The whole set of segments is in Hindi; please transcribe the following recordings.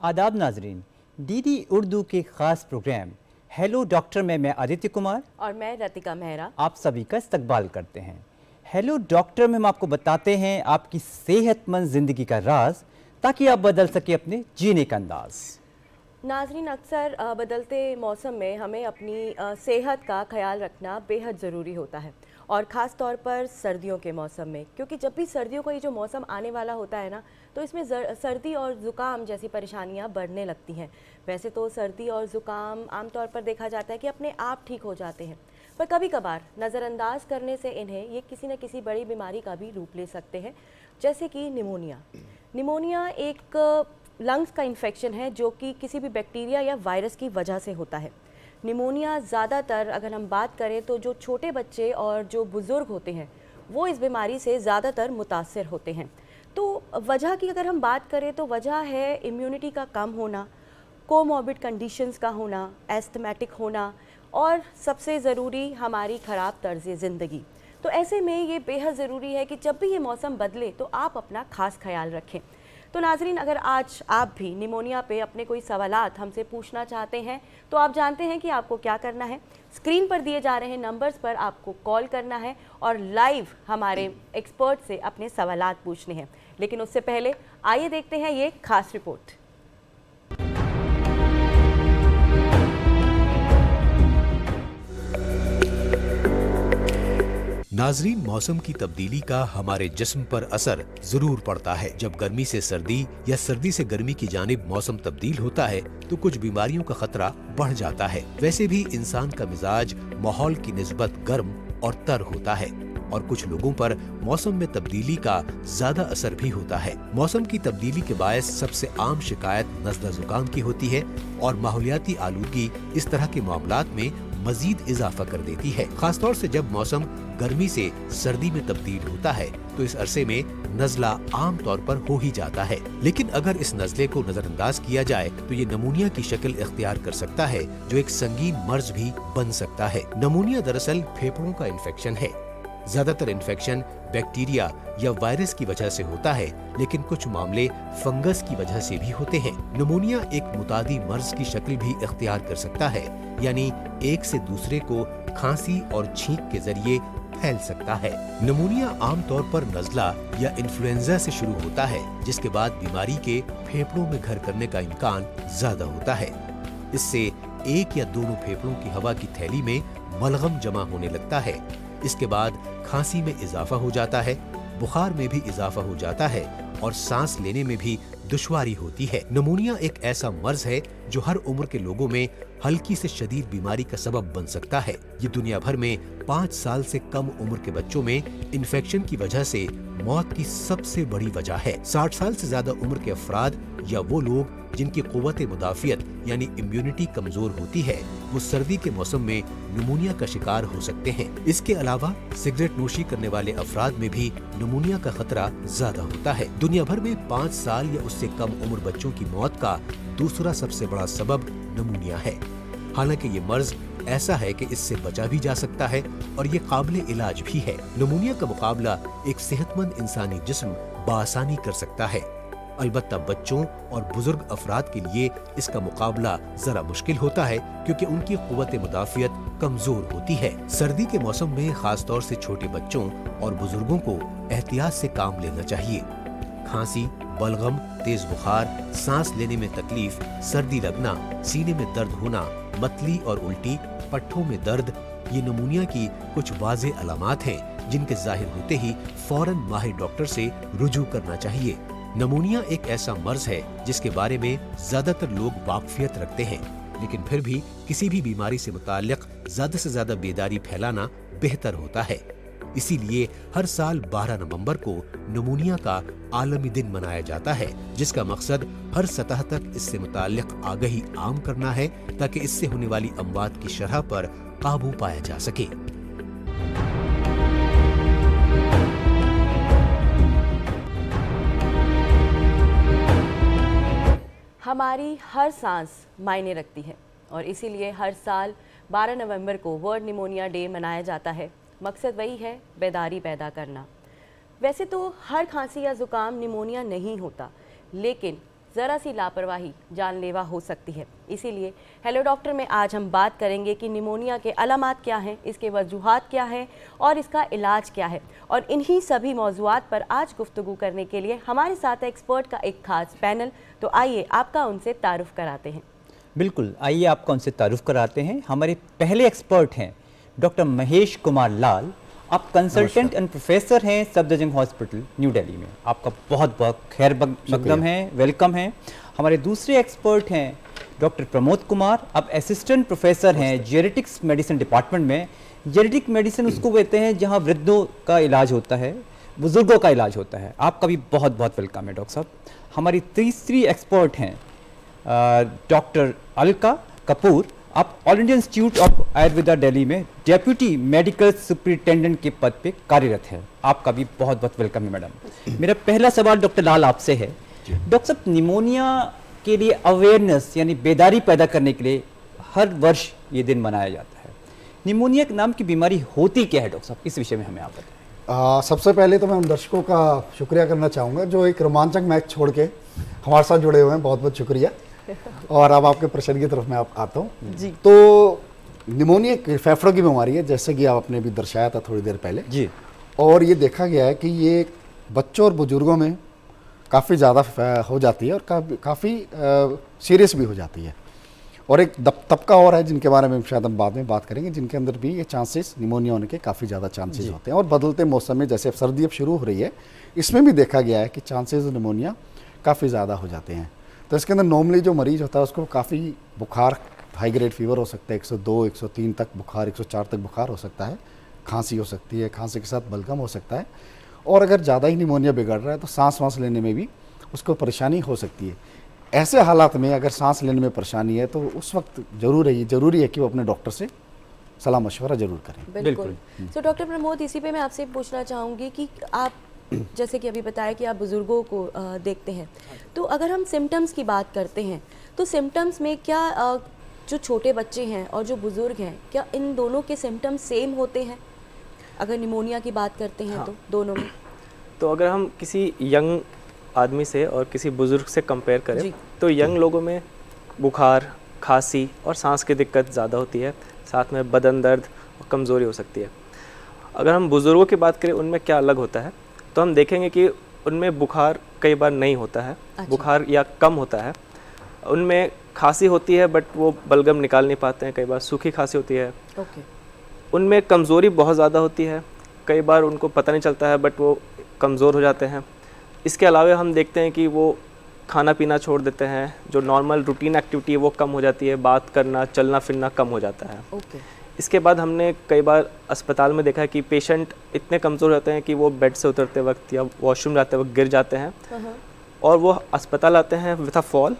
आदाब नाजरीन, डीडी उर्दू के ख़ास प्रोग्राम हेलो डॉक्टर में मैं आदित्य कुमार और मैं रतिका मेहरा आप सभी का इस्तकबाल करते हैं। हेलो डॉक्टर में हम आपको बताते हैं आपकी सेहतमंद ज़िंदगी का राज, ताकि आप बदल सके अपने जीने का अंदाज़। नाजरीन, अक्सर बदलते मौसम में हमें अपनी सेहत का ख्याल रखना बेहद ज़रूरी होता है, और ख़ास तौर पर सर्दियों के मौसम में, क्योंकि जब भी सर्दियों का ये जो मौसम आने वाला होता है ना, तो इसमें सर्दी और ज़ुकाम जैसी परेशानियां बढ़ने लगती हैं। वैसे तो सर्दी और ज़ुकाम आमतौर पर देखा जाता है कि अपने आप ठीक हो जाते हैं, पर कभी कभार नज़रअंदाज करने से इन्हें ये किसी न किसी बड़ी बीमारी का भी रूप ले सकते हैं, जैसे कि निमोनिया। निमोनिया एक लंग्स का इन्फेक्शन है जो कि किसी भी बैक्टीरिया या वायरस की वजह से होता है। निमोनिया ज़्यादातर अगर हम बात करें तो जो छोटे बच्चे और जो बुज़ुर्ग होते हैं वो इस बीमारी से ज़्यादातर मुतासर होते हैं। तो वजह की अगर हम बात करें तो वजह है इम्यूनिटी का कम होना, कोमॉर्बिड कंडीशंस का होना, एस्थमेटिक होना, और सबसे ज़रूरी हमारी ख़राब तर्ज़ ज़िंदगी। तो ऐसे में ये बेहद ज़रूरी है कि जब भी ये मौसम बदले तो आप अपना ख़ास ख्याल रखें। तो नाजरीन, अगर आज आप भी निमोनिया पे अपने कोई सवालात हमसे पूछना चाहते हैं तो आप जानते हैं कि आपको क्या करना है। स्क्रीन पर दिए जा रहे नंबर्स पर आपको कॉल करना है और लाइव हमारे एक्सपर्ट से अपने सवालात पूछने हैं। लेकिन उससे पहले आइए देखते हैं ये खास रिपोर्ट। नाजरीन, मौसम की तब्दीली का हमारे जिस्म पर असर जरूर पड़ता है। जब गर्मी से सर्दी या सर्दी से गर्मी की जानिब मौसम तब्दील होता है तो कुछ बीमारियों का खतरा बढ़ जाता है। वैसे भी इंसान का मिजाज माहौल की निस्बत गर्म और तर होता है, और कुछ लोगों पर मौसम में तब्दीली का ज्यादा असर भी होता है। मौसम की तब्दीली के बायस सबसे आम शिकायत नज़ला जुकाम की होती है, और माहौलियाती आलूदगी इस तरह के मामलात में मजीद इजाफा कर देती है। खासतौर से जब मौसम गर्मी से सर्दी में तब्दील होता है तो इस अरसे में नज़ला आम तौर पर हो ही जाता है। लेकिन अगर इस नज़ले को नजरअंदाज किया जाए तो ये नमूनिया की शक्ल इख्तियार कर सकता है, जो एक संगीन मर्ज भी बन सकता है। नमूनिया दरअसल फेफड़ों का इन्फेक्शन है। ज्यादातर इन्फेक्शन बैक्टीरिया या वायरस की वजह से होता है, लेकिन कुछ मामले फंगस की वजह से भी होते हैं। निमोनिया एक मुतादी मर्ज की शक्ल भी इख्तियार कर सकता है, यानी एक से दूसरे को खांसी और छींक के जरिए फैल सकता है। निमोनिया आमतौर पर नज़ला या इन्फ्लुएंजा से शुरू होता है, जिसके बाद बीमारी के फेफड़ों में घर करने का इम्कान ज्यादा होता है। इससे एक या दोनों फेफड़ों की हवा की थैली में मलगम जमा होने लगता है। इसके बाद खांसी में इजाफा हो जाता है, बुखार में भी इजाफा हो जाता है, और सांस लेने में भी दुश्वारी होती है। निमोनिया एक ऐसा मर्ज है जो हर उम्र के लोगों में हल्की से शदीद बीमारी का सबब बन सकता है। ये दुनिया भर में 5 साल से कम उम्र के बच्चों में इन्फेक्शन की वजह से मौत की सबसे बड़ी वजह है। 60 साल से ज्यादा उम्र के अफराद या वो लोग जिनकी कुव्वत मुदाफियत यानी इम्यूनिटी कमजोर होती है, वो सर्दी के मौसम में निमोनिया का शिकार हो सकते हैं। इसके अलावा सिगरेट नोशी करने वाले अफराद में भी निमोनिया का खतरा ज्यादा होता है। दुनिया भर में 5 साल या उससे कम उम्र बच्चों की मौत का दूसरा सबसे बड़ा सबब निमोनिया है। हालांकि ये मर्ज ऐसा है कि इससे बचा भी जा सकता है और ये काबिल इलाज भी है। निमोनिया का मुकाबला एक सेहतमंद इंसानी जिस्म बआसानी कर सकता है। अलबत्ता बच्चों और बुजुर्ग अफराद के लिए इसका मुकाबला जरा मुश्किल होता है, क्योंकि उनकी कुव्वत मुदाफियत कमजोर होती है। सर्दी के मौसम में खास तौर से छोटे बच्चों और बुजुर्गों को एहतियात से काम लेना चाहिए। खांसी, बलगम, तेज बुखार, सांस लेने में तकलीफ, सर्दी लगना, सीने में दर्द होना, मतली और उल्टी, पट्ठों में दर्द, ये निमोनिया की कुछ वाज़े अलामात हैं जिनके जाहिर होते ही फौरन माहिर डॉक्टर से रुजू करना चाहिए। निमोनिया एक ऐसा मर्ज है जिसके बारे में ज्यादातर लोग वाकफियत रखते हैं, लेकिन फिर भी किसी भी बीमारी से मुताल्लिक ज्यादा से ज्यादा बेदारी फैलाना बेहतर होता है। इसीलिए हर साल 12 नवंबर को निमोनिया का आलमी दिन मनाया जाता है, जिसका मकसद हर सतह तक इससे मुताल्लिक आगाही आम करना है, ताकि इससे होने वाली अमवात की शरह पर काबू पाया जा सके। हमारी हर सांस मायने रखती है, और इसीलिए हर साल 12 नवंबर को वर्ल्ड निमोनिया डे मनाया जाता है। मकसद वही है, बेदारी पैदा करना। वैसे तो हर खांसी या ज़ुकाम निमोनिया नहीं होता, लेकिन ज़रा सी लापरवाही जानलेवा हो सकती है। इसीलिए हेलो डॉक्टर में आज हम बात करेंगे कि निमोनिया के अलामात क्या हैं, इसके वजूहात क्या हैं और इसका इलाज क्या है। और इन्हीं सभी मौज़ूआत पर आज गुफ्तगू करने के लिए हमारे साथ एक्सपर्ट का एक खास पैनल। तो आइए आपका उनसे तारुफ कराते हैं। बिल्कुल, आइए आपका उनसे तारुफ कराते हैं। हमारे पहले एक्सपर्ट हैं डॉक्टर महेश कुमार लाल। आप कंसल्टेंट एंड प्रोफेसर हैं सफदरजंग हॉस्पिटल न्यू दिल्ली में। आपका बहुत बहुत खैर मकदम है, वेलकम है। हमारे दूसरे एक्सपर्ट हैं डॉक्टर प्रमोद कुमार। आप असिस्टेंट प्रोफेसर हैं जेनेटिक्स मेडिसिन डिपार्टमेंट में। जेनेटिक मेडिसिन उसको कहते हैं जहां वृद्धों का इलाज होता है, बुजुर्गों का इलाज होता है। आपका भी बहुत बहुत वेलकम है डॉक्टर साहब। हमारी तीसरी एक्सपर्ट हैं डॉक्टर अलका कपूर। आप all India institute of Ayurveda Delhi में डेप्यूटी मेडिकल सुपरिटेंडेंट के पद पे कार्यरत है। आपका भी बहुत बहुत वेलकम है मैडम। मेरा पहला सवाल डॉक्टर लाल आपसे है। डॉक्टर साहब, निमोनिया के लिए अवेयरनेस यानी बेदारी पैदा करने के लिए हर वर्ष ये दिन मनाया जाता है। निमोनिया नाम की बीमारी होती क्या है डॉक्टर साहब, इस विषय में हमें आप बताएं। सबसे पहले तो मैं उन दर्शकों का शुक्रिया करना चाहूँगा जो एक रोमांचक मैच छोड़ के हमारे साथ जुड़े हुए हैं। बहुत बहुत शुक्रिया। और अब आपके प्रश्न की तरफ मैं आता हूँ जी। तो निमोनिया एक फेफड़ों की बीमारी है, जैसे कि आपने भी दर्शाया था थोड़ी देर पहले जी। और ये देखा गया है कि ये बच्चों और बुजुर्गों में काफ़ी ज़्यादा हो जाती है और काफ़ी सीरियस भी हो जाती है। और एक तबका और है जिनके बारे में शायद हम बाद में बात करेंगे, जिनके अंदर भी ये चांसेस निमोनिया होने के काफ़ी ज़्यादा चांसेस होते हैं। और बदलते मौसम में, जैसे अब सर्दी अब शुरू हो रही है, इसमें भी देखा गया है कि चांसेस निमोनिया काफ़ी ज़्यादा हो जाते हैं। तो इसके अंदर नॉर्मली जो मरीज होता है उसको काफ़ी बुखार, हाई ग्रेड फीवर हो सकता है, 102, 103 तक बुखार, 104 तक बुखार हो सकता है, खांसी हो सकती है, खांसी के साथ बलगम हो सकता है। और अगर ज़्यादा ही निमोनिया बिगड़ रहा है तो सांस लेने में भी उसको परेशानी हो सकती है। ऐसे हालात में अगर सांस लेने में परेशानी है तो उस वक्त ज़रूरी है कि वो अपने डॉक्टर से सलाह मशवरा ज़रूर करें। बिल्कुल। तो डॉक्टर प्रमोद, इसी पे मैं आपसे पूछना चाहूँगी कि आप जैसे कि अभी बताया कि आप बुज़ुर्गों को देखते हैं, तो अगर हम सिम्टम्स की बात करते हैं तो सिम्टम्स में क्या जो छोटे बच्चे हैं और जो बुज़ुर्ग हैं, क्या इन दोनों के सिम्टम्स सेम होते हैं अगर निमोनिया की बात करते हैं? हाँ। तो दोनों में तो अगर हम किसी यंग आदमी से और किसी बुज़ुर्ग से कंपेयर करें तो यंग लोगों में बुखार, खांसी और सांस की दिक्कत ज़्यादा होती है, साथ में बदन दर्द और कमज़ोरी हो सकती है। अगर हम बुज़ुर्गों की बात करें उनमें क्या अलग होता है, तो हम देखेंगे कि उनमें बुखार कई बार नहीं होता है। अच्छा। बुखार या कम होता है। उनमें खांसी होती है बट वो बलगम निकाल नहीं पाते हैं, कई बार सूखी खांसी होती है। ओके। उनमें कमज़ोरी बहुत ज़्यादा होती है, कई बार उनको पता नहीं चलता है बट वो कमज़ोर हो जाते हैं। इसके अलावा हम देखते हैं कि वो खाना पीना छोड़ देते हैं, जो नॉर्मल रूटीन एक्टिविटी है वो कम हो जाती है, बात करना, चलना फिरना कम हो जाता है। ओके। इसके बाद हमने कई बार अस्पताल में देखा है कि पेशेंट इतने कमज़ोर होते हैं कि वो बेड से उतरते वक्त या वॉशरूम जाते वक्त गिर जाते हैं और वो अस्पताल आते हैं विथ अ फॉल,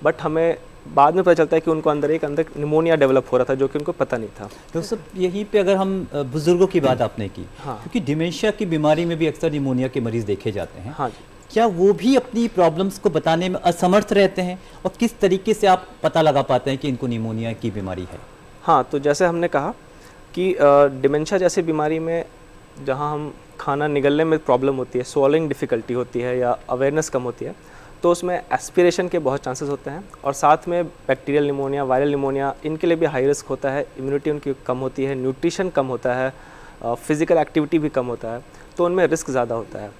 बट हमें बाद में पता चलता है कि उनको अंदर निमोनिया डेवलप हो रहा था जो कि उनको पता नहीं था। तो सब यहीं पे अगर हम बुजुर्गों की बात आपने की, हाँ। क्योंकि डिमेंशिया की बीमारी में भी अक्सर निमोनिया के मरीज देखे जाते हैं। हाँ। क्या वो भी अपनी प्रॉब्लम्स को बताने में असमर्थ रहते हैं और किस तरीके से आप पता लगा पाते हैं कि इनको निमोनिया की बीमारी है? हाँ, तो जैसे हमने कहा कि डिमेंशिया जैसी बीमारी में जहाँ हम खाना निगलने में प्रॉब्लम होती है, स्वॉलिंग डिफ़िकल्टी होती है या अवेयरनेस कम होती है, तो उसमें एस्पिरेशन के बहुत चांसेस होते हैं। और साथ में बैक्टीरियल निमोनिया, वायरल निमोनिया, इनके लिए भी हाई रिस्क होता है। इम्यूनिटी उनकी कम होती है, न्यूट्रिशन कम होता है, फिज़िकल एक्टिविटी भी कम होता है, तो उनमें रिस्क ज़्यादा होता है।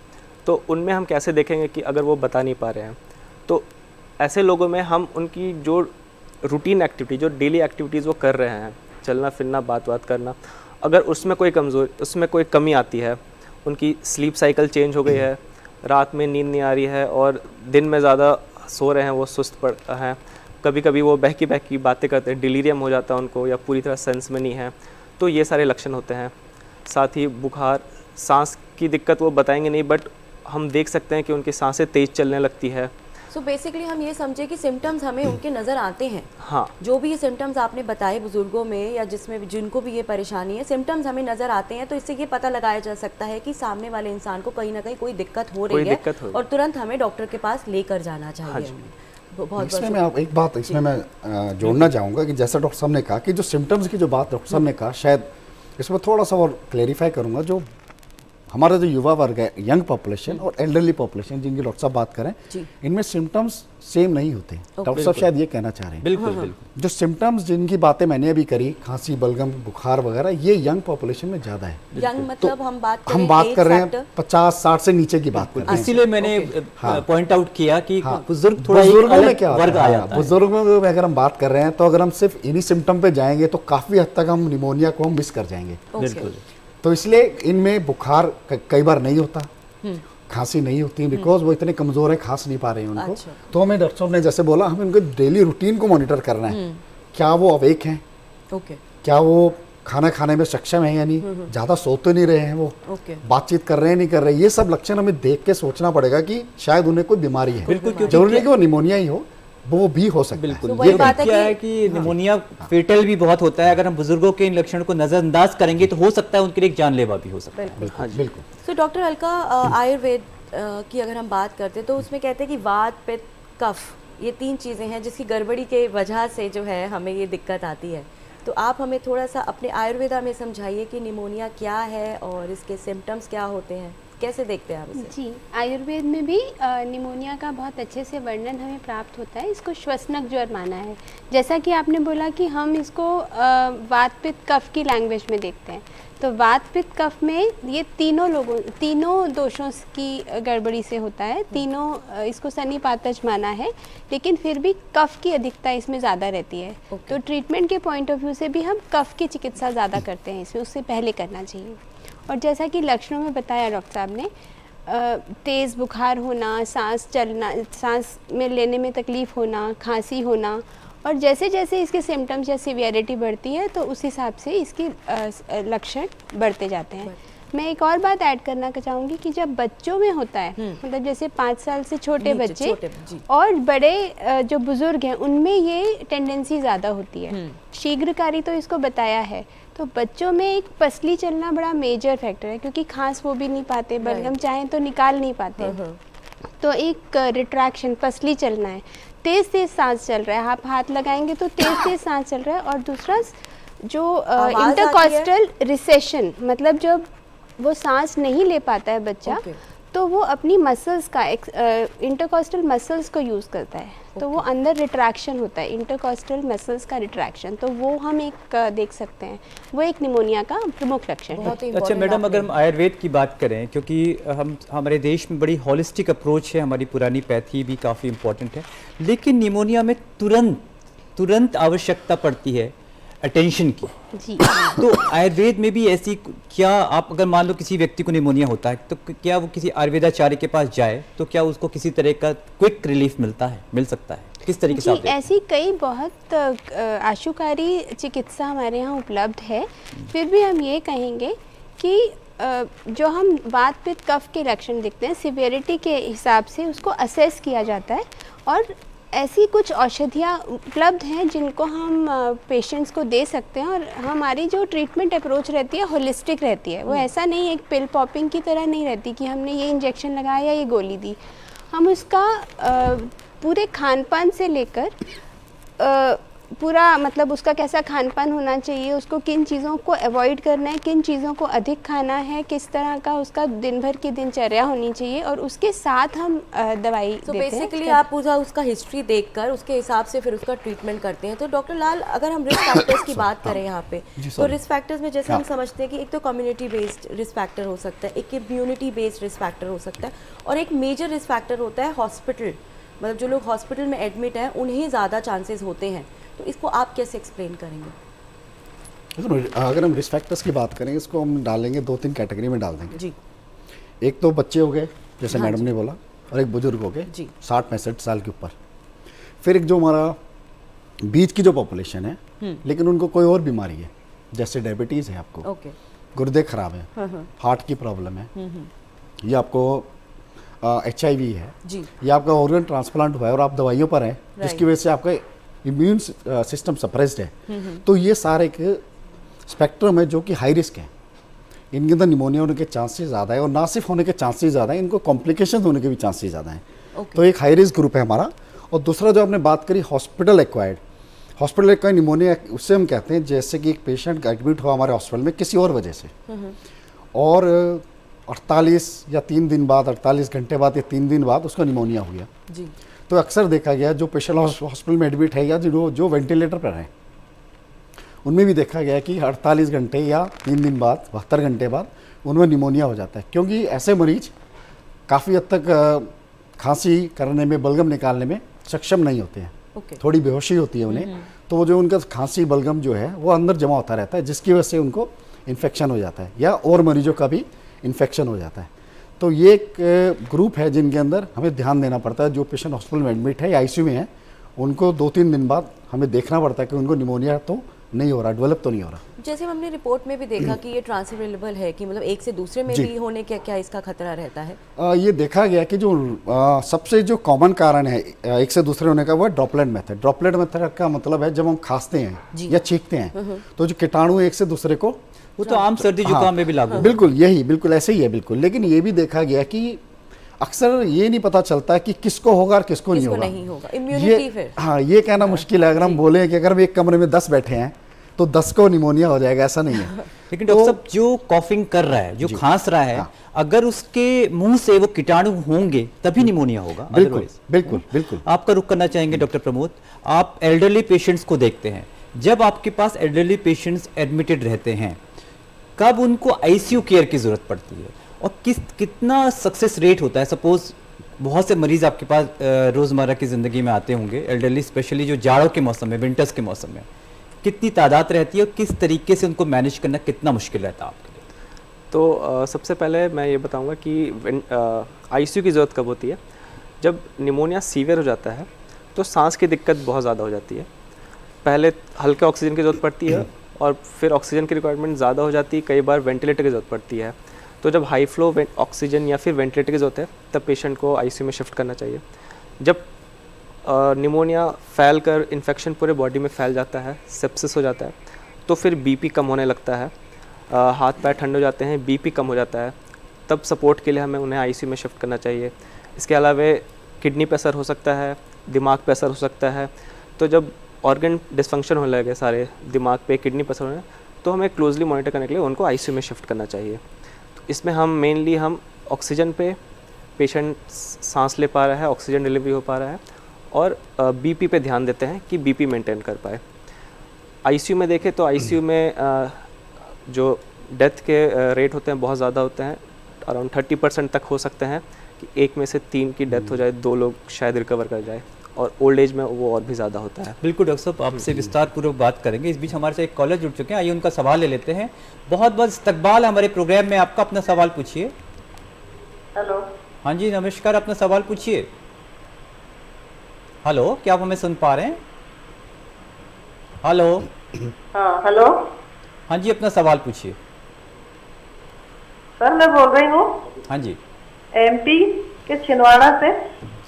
तो उनमें हम कैसे देखेंगे कि अगर वो बता नहीं पा रहे हैं, तो ऐसे लोगों में हम उनकी जो रूटीन एक्टिविटी, जो डेली एक्टिविटीज़ वो कर रहे हैं, चलना फिरना, बात करना, अगर उसमें कोई कमी आती है, उनकी स्लीप साइकिल चेंज हो गई है, रात में नींद नहीं आ रही है और दिन में ज़्यादा सो रहे हैं, वो सुस्त पड़ हैं, कभी कभी वो बहकी बातें करते हैं, डिलीरियम हो जाता है उनको या पूरी तरह सेंस में नहीं है, तो ये सारे लक्षण होते हैं। साथ ही बुखार, सांस की दिक्कत वो बताएंगे नहीं, बट हम देख सकते हैं कि उनकी सांसें तेज़ चलने लगती है। सो बेसिकली हम ये समझे कि सिम्टम्स हमें उनके नज़र आते हैं। हाँ, जो भी ये सिम्टम्स आपने बताए बुजुर्गों में या जिनको भी ये परेशानी है, सिम्टम्स हमें नज़र आते हैं, तो इससे ये पता लगाया जा सकता है कि सामने वाले इंसान को कहीं ना कहीं कोई दिक्कत हो रही है और तुरंत हमें डॉक्टर के पास लेकर जाना चाहिए। इसमें मैं एक बात इसमें मैं जोड़ना चाहूँगा कि जैसा डॉक्टर साहब ने कहा कि जो सिम्टम्स की जो बात डॉक्टर साहब ने कहा, शायद इसमें थोड़ा सा और क्लेरिफाई करूँगा। जो हमारा जो युवा वर्ग है, यंग पॉपुलेशन और एल्डरली पॉपुलेशन जिनकी डॉक्टर साहब बात करें, इनमें सिम्टम्स सेम नहीं होते। डॉक्टर साहब शायद ये कहना चाह रहे हैं। बिल्कुल बिल्कुल। जो सिम्टम्स जिनकी बातें मैंने अभी करी, खांसी, बलगम, बुखार वगैरह, ये यंग पॉपुलेशन में ज़्यादा है। यंग मतलब हम बात कर रहे हैं 50-60 से नीचे की बात कर रहे हैं। इसीलिए मैंने पॉइंट आउट किया कि बुजुर्ग थोड़ा बुजुर्गों में क्या वर्ग आ जाता है। बुजुर्गों में अगर हम बात कर रहे हैं तो अगर हम सिर्फ इन्हीं सिम्टम पे जाएंगे तो काफ़ी हद तक हम निमोनिया को हम मिस कर जाएंगे। बिल्कुल। तो इसलिए इनमें बुखार कई बार नहीं होता, खांसी नहीं होती, बिकॉज वो इतने कमज़ोर है, खांस नहीं पा रहे हैं उनको। तो हमें डॉक्टर साहब ने जैसे बोला, हमें उनके डेली रूटीन को मॉनिटर करना है। क्या वो अवेक हैं, क्या वो खाना खाने में सक्षम है या नहीं, ज़्यादा सो तो नहीं रहे हैं वो, बातचीत कर रहे हैं नहीं कर रहे, ये सब लक्षण हमें देख के सोचना पड़ेगा कि शायद उन्हें कोई बीमारी है। जरूरी नहीं कि वो निमोनिया ही हो, वो भी हो सकता है। बिल्कुल। ये बात क्या है कि निमोनिया फेटल भी बहुत होता है। अगर हम बुजुर्गों के इन लक्षणों को नजरअंदाज करेंगे तो हो सकता है उनके लिए जानलेवा भी हो सकता है। बिल्कुल। तो डॉक्टर अलका, आयुर्वेद की अगर हम बात करते तो उसमें कहते हैं कि वात, पित्त, कफ, ये 3 चीज़ें हैं जिसकी गड़बड़ी के वजह से जो है हमें ये दिक्कत आती है। तो आप हमें थोड़ा सा अपने आयुर्वेदा में समझाइए कि निमोनिया क्या है और इसके सिम्टम्स क्या होते हैं, कैसे देखते हैं आप इसे? जी, आयुर्वेद में भी निमोनिया का बहुत अच्छे से वर्णन हमें प्राप्त होता है। इसको श्वसनक ज्वर माना है। जैसा कि आपने बोला कि हम इसको वात, पित्त, कफ की लैंग्वेज में देखते हैं, तो वात, पित्त, कफ में ये तीनों दोषों की गड़बड़ी से होता है। तीनों इसको सन्निपातज माना है, लेकिन फिर भी कफ की अधिकता इसमें ज़्यादा रहती है। तो ट्रीटमेंट के पॉइंट ऑफ व्यू से भी हम कफ की चिकित्सा ज़्यादा करते हैं इसमें, उससे पहले करना चाहिए। और जैसा कि लक्षणों में बताया डॉक्टर साहब ने, तेज़ बुखार होना, सांस में लेने में तकलीफ़ होना, खांसी होना, और जैसे जैसे इसके सिम्टम्स या सीवियरिटी बढ़ती है तो उस हिसाब से इसकी लक्षण बढ़ते जाते हैं। मैं एक और बात ऐड करना चाहूँगी कि जब बच्चों में होता है, मतलब जैसे 5 साल से छोटे बच्चे और बड़े जो बुजुर्ग हैं, उनमें ये टेंडेंसी ज़्यादा होती है। शीघ्रकारी तो इसको बताया है। तो बच्चों में एक पसली चलना बड़ा मेजर फैक्टर है, क्योंकि खांस वो भी नहीं पाते, बलगम चाहें तो निकाल नहीं पाते। तो एक रिट्रैक्शन, पसली चलना है, तेज़ सांस चल रहा है, आप हाथ लगाएंगे तो तेज़ सांस चल रहा है। और दूसरा जो इंटरकॉस्टल रिसेशन, मतलब जब वो सांस नहीं ले पाता है बच्चा, तो वो अपनी मसल्स का इंटरकॉस्टल मसल्स को यूज़ करता है, तो वो अंदर रिट्रैक्शन होता है, इंटरकॉस्टल मसल्स का रिट्रैक्शन, तो वो हम एक देख सकते हैं, वो एक निमोनिया का प्रमुख लक्षण है। अच्छा मैडम, अगर हम आयुर्वेद की बात करें, क्योंकि हमारे देश में बड़ी होलिस्टिक अप्रोच है, हमारी पुरानी पैथी भी काफ़ी इम्पोर्टेंट है, लेकिन निमोनिया में तुरंत आवश्यकता पड़ती है अटेंशन की। जी। तो आयुर्वेद में भी ऐसी, क्या आप अगर मान लो किसी व्यक्ति को निमोनिया होता है तो क्या वो किसी आयुर्वेदाचार्य के पास जाए तो क्या उसको किसी तरह का क्विक रिलीफ मिल सकता है? किस तरीके से? ऐसी कई बहुत आशुकारी चिकित्सा हमारे यहाँ उपलब्ध है। फिर भी हम ये कहेंगे कि जो हम वात, पित्त, कफ के लक्षण दिखते हैं, सिवियरिटी के हिसाब से उसको असेस किया जाता है, और ऐसी कुछ औषधियाँ उपलब्ध हैं जिनको हम पेशेंट्स को दे सकते हैं। और हमारी जो ट्रीटमेंट अप्रोच रहती है होलिस्टिक रहती है, वो ऐसा नहीं एक पिल पॉपिंग की तरह नहीं रहती कि हमने ये इंजेक्शन लगाया या ये गोली दी। हम उसका पूरे खान पान से लेकर पूरा, मतलब उसका कैसा खान पान होना चाहिए, उसको किन चीज़ों को अवॉइड करना है, किन चीज़ों को अधिक खाना है, किस तरह का उसका दिन भर की दिनचर्या होनी चाहिए, और उसके साथ हम दवाई देते हैं। बेसिकली आप पूरा उसका हिस्ट्री देखकर उसके हिसाब से फिर उसका ट्रीटमेंट करते हैं। तो डॉक्टर लाल, अगर हम रिस्क फैक्टर्स की बात करें यहाँ पे, तो रिस्क फैक्टर्स में जैसे हम समझते हैं कि एक तो कम्युनिटी बेस्ड रिस्क फैक्टर हो सकता है, एक इम्यूनिटी बेस्ड रिस्क फैक्टर हो सकता है, और एक मेजर रिस्क फैक्टर होता है हॉस्पिटल, मतलब जो लोग हॉस्पिटल में एडमिट हैं उन्हें ज़्यादा चांसेस होते हैं। तो इसको आप कैसे एक्सप्लेन करेंगे? अगर हम रिस्क फैक्टर्स की बात करें, इसको हम डालेंगे 2-3 कैटेगरी में डाल देंगे जी। एक तो बच्चे हो गए, जैसे मैडम ने बोला, और एक बुजुर्ग हो गए 60-65 साल के ऊपर। फिर एक जो हमारा बीच की जो पॉपुलेशन है, लेकिन उनको कोई और बीमारी है, जैसे डायबिटीज़ है, आपको गुर्दे खराब है, हार्ट की प्रॉब्लम है, ये आपको HIV है, ये आपका ऑर्गन ट्रांसप्लांट हुआ है और आप दवाइयों पर हैं, जिसकी वजह से आपका इम्यून सिस्टम सप्रेस्ड है। तो ये सारे एक स्पेक्ट्रम है जो कि हाई रिस्क है, इनके अंदर निमोनिया होने के चांसेस ज़्यादा है, और ना सिर्फ होने के चांसेस ज़्यादा है, इनको कॉम्प्लिकेशन होने के भी चांसेस ज़्यादा हैं। तो एक हाई रिस्क ग्रुप है हमारा। और दूसरा जो आपने बात करी हॉस्पिटल एक्वायर्ड निमोनिया, उससे हम कहते हैं जैसे कि एक पेशेंट एडमिट हुआ हमारे हॉस्पिटल में किसी और वजह से, और 48 या 3 दिन बाद, 48 घंटे बाद या 3 दिन बाद उसको निमोनिया हो गया जी। तो अक्सर देखा गया जो पेशेंट हॉस्पिटल में एडमिट है या जो वेंटिलेटर पर हैं, उनमें भी देखा गया कि 48 घंटे या 3 दिन बाद, 72 घंटे बाद उनमें निमोनिया हो जाता है, क्योंकि ऐसे मरीज काफ़ी हद तक खांसी करने में, बलगम निकालने में सक्षम नहीं होते हैं। थोड़ी बेहोशी होती है उन्हें, तो वो जो उनका खांसी बलगम जो है वो अंदर जमा होता रहता है, जिसकी वजह से उनको इन्फेक्शन हो जाता है या और मरीजों का भी इन्फेक्शन हो जाता है। तो ये एक ग्रुप है जिनके अंदर हमें ध्यान देना पड़ता है। जो पेशेंट हॉस्पिटल में एडमिट है या आईसीयू में है, उनको 2-3 दिन बाद हमें देखना पड़ता है कि उनको निमोनिया तो नहीं हो रहा, डेवलप तो नहीं हो रहा। जैसे हमने रिपोर्ट में भी देखा कि ये ट्रांसमिटेबल है, कि मतलब एक से दूसरे में भी होने का क्या इसका खतरा रहता है? ये देखा गया कि जो सबसे जो कॉमन कारण है एक से दूसरे होने का, वो ड्रॉपलेट मेथड। ड्रॉपलेट मेथड का मतलब है जब हम खांसते हैं या छींकते हैं तो जो कीटाणु एक से दूसरे को, वो तो आम सर्दी जुकाम में भी लागू है। बिल्कुल यही, बिल्कुल ऐसे ही है, बिल्कुल। लेकिन ये भी देखा गया कि अक्सर ये नहीं पता चलता कि किसको होगा और किसको नहीं होगा। इम्यूनिटी फिर, हाँ, ये कहना मुश्किल है। अगर हम बोले कि अगर हम एक कमरे में 10 बैठे हैं तो 10 को निमोनिया हो जाएगा, ऐसा नहीं है। लेकिन डॉक्टर साहब, जो कॉफिंग कर रहा है, जो खांस रहा है, अगर उसके मुंह से वो कीटाणु होंगे तभी निमोनिया होगा। बिल्कुल बिल्कुल बिल्कुल। आपका रुख करना चाहेंगे डॉक्टर प्रमोद। आप एल्डरली पेशेंट्स को देखते हैं, जब आपके पास एल्डरली पेशेंट्स एडमिटेड रहते हैं, कब उनको आईसीयू केयर की जरूरत पड़ती है और कितना सक्सेस रेट होता है? सपोज बहुत से मरीज आपके पास रोजमर्रा की जिंदगी में आते होंगे, एल्डरली, स्पेशली जो जाड़ों के मौसम में, विंटर्स के मौसम में, कितनी तादाद रहती है और किस तरीके से उनको मैनेज करना कितना मुश्किल रहता है आपके लिए? तो सबसे पहले मैं ये बताऊंगा कि आईसीयू की ज़रूरत कब होती है? जब निमोनिया सीवियर हो जाता है तो सांस की दिक्कत बहुत ज़्यादा हो जाती है। पहले हल्के ऑक्सीजन की ज़रूरत पड़ती है और फिर ऑक्सीजन की रिक्वायरमेंट ज़्यादा हो जाती है, कई बार वेंटिलेटर की ज़रूरत पड़ती है। तो जब हाई फ्लो ऑक्सीजन या फिर वेंटिलेटर की ज़रूरत है, तब पेशेंट को आईसीयू में शिफ्ट करना चाहिए। जब निमोनिया फैल कर इन्फेक्शन पूरे बॉडी में फैल जाता है, सेप्सिस हो जाता है, तो फिर बीपी कम होने लगता है, हाथ पैर ठंडे हो जाते हैं, बीपी कम हो जाता है, तब सपोर्ट के लिए हमें उन्हें आईसीयू में शिफ्ट करना चाहिए। इसके अलावा किडनी पे असर हो सकता है, दिमाग पे असर हो सकता है। तो जब ऑर्गन डिसफंक्शन होने लगे सारे, दिमाग पे, किडनी पे असर होने, तो हमें क्लोजली मॉनिटर करने के लिए उनको आईसीयू में शिफ्ट करना चाहिए। तो इसमें हम ऑक्सीजन पे, पेशेंट सांस ले पा रहा है, ऑक्सीजन डिलीवरी हो पा रहा है, और बीपी पे ध्यान देते हैं कि बीपी मेंटेन कर पाए। आईसीयू में देखें तो आईसीयू में जो डेथ के रेट होते हैं बहुत ज़्यादा होते हैं, अराउंड 30% तक हो सकते हैं कि 1 में से 3 की डेथ हो जाए, 2 लोग शायद रिकवर कर जाए, और ओल्ड एज में वो और भी ज़्यादा होता है। बिल्कुल डॉक्टर साहब, आपसे विस्तार पूर्वक बात करेंगे। इस बीच हमारे से एक कॉलर जुड़ चुके हैं, आइए उनका सवाल ले लेते हैं। बहुत बहुत इस्तकबाल हमारे प्रोग्राम में आपका, अपना सवाल पूछिए। हेलो। हाँ जी, नमस्कार, अपना सवाल पूछिए। हेलो, क्या आप हमें सुन पा रहे हैं? हेलो। हाँ, हेलो। हाँ जी, अपना सवाल पूछिए। सर, मैं बोल रही हूँ। हाँ जी। एमपी के छिंदवाड़ा से।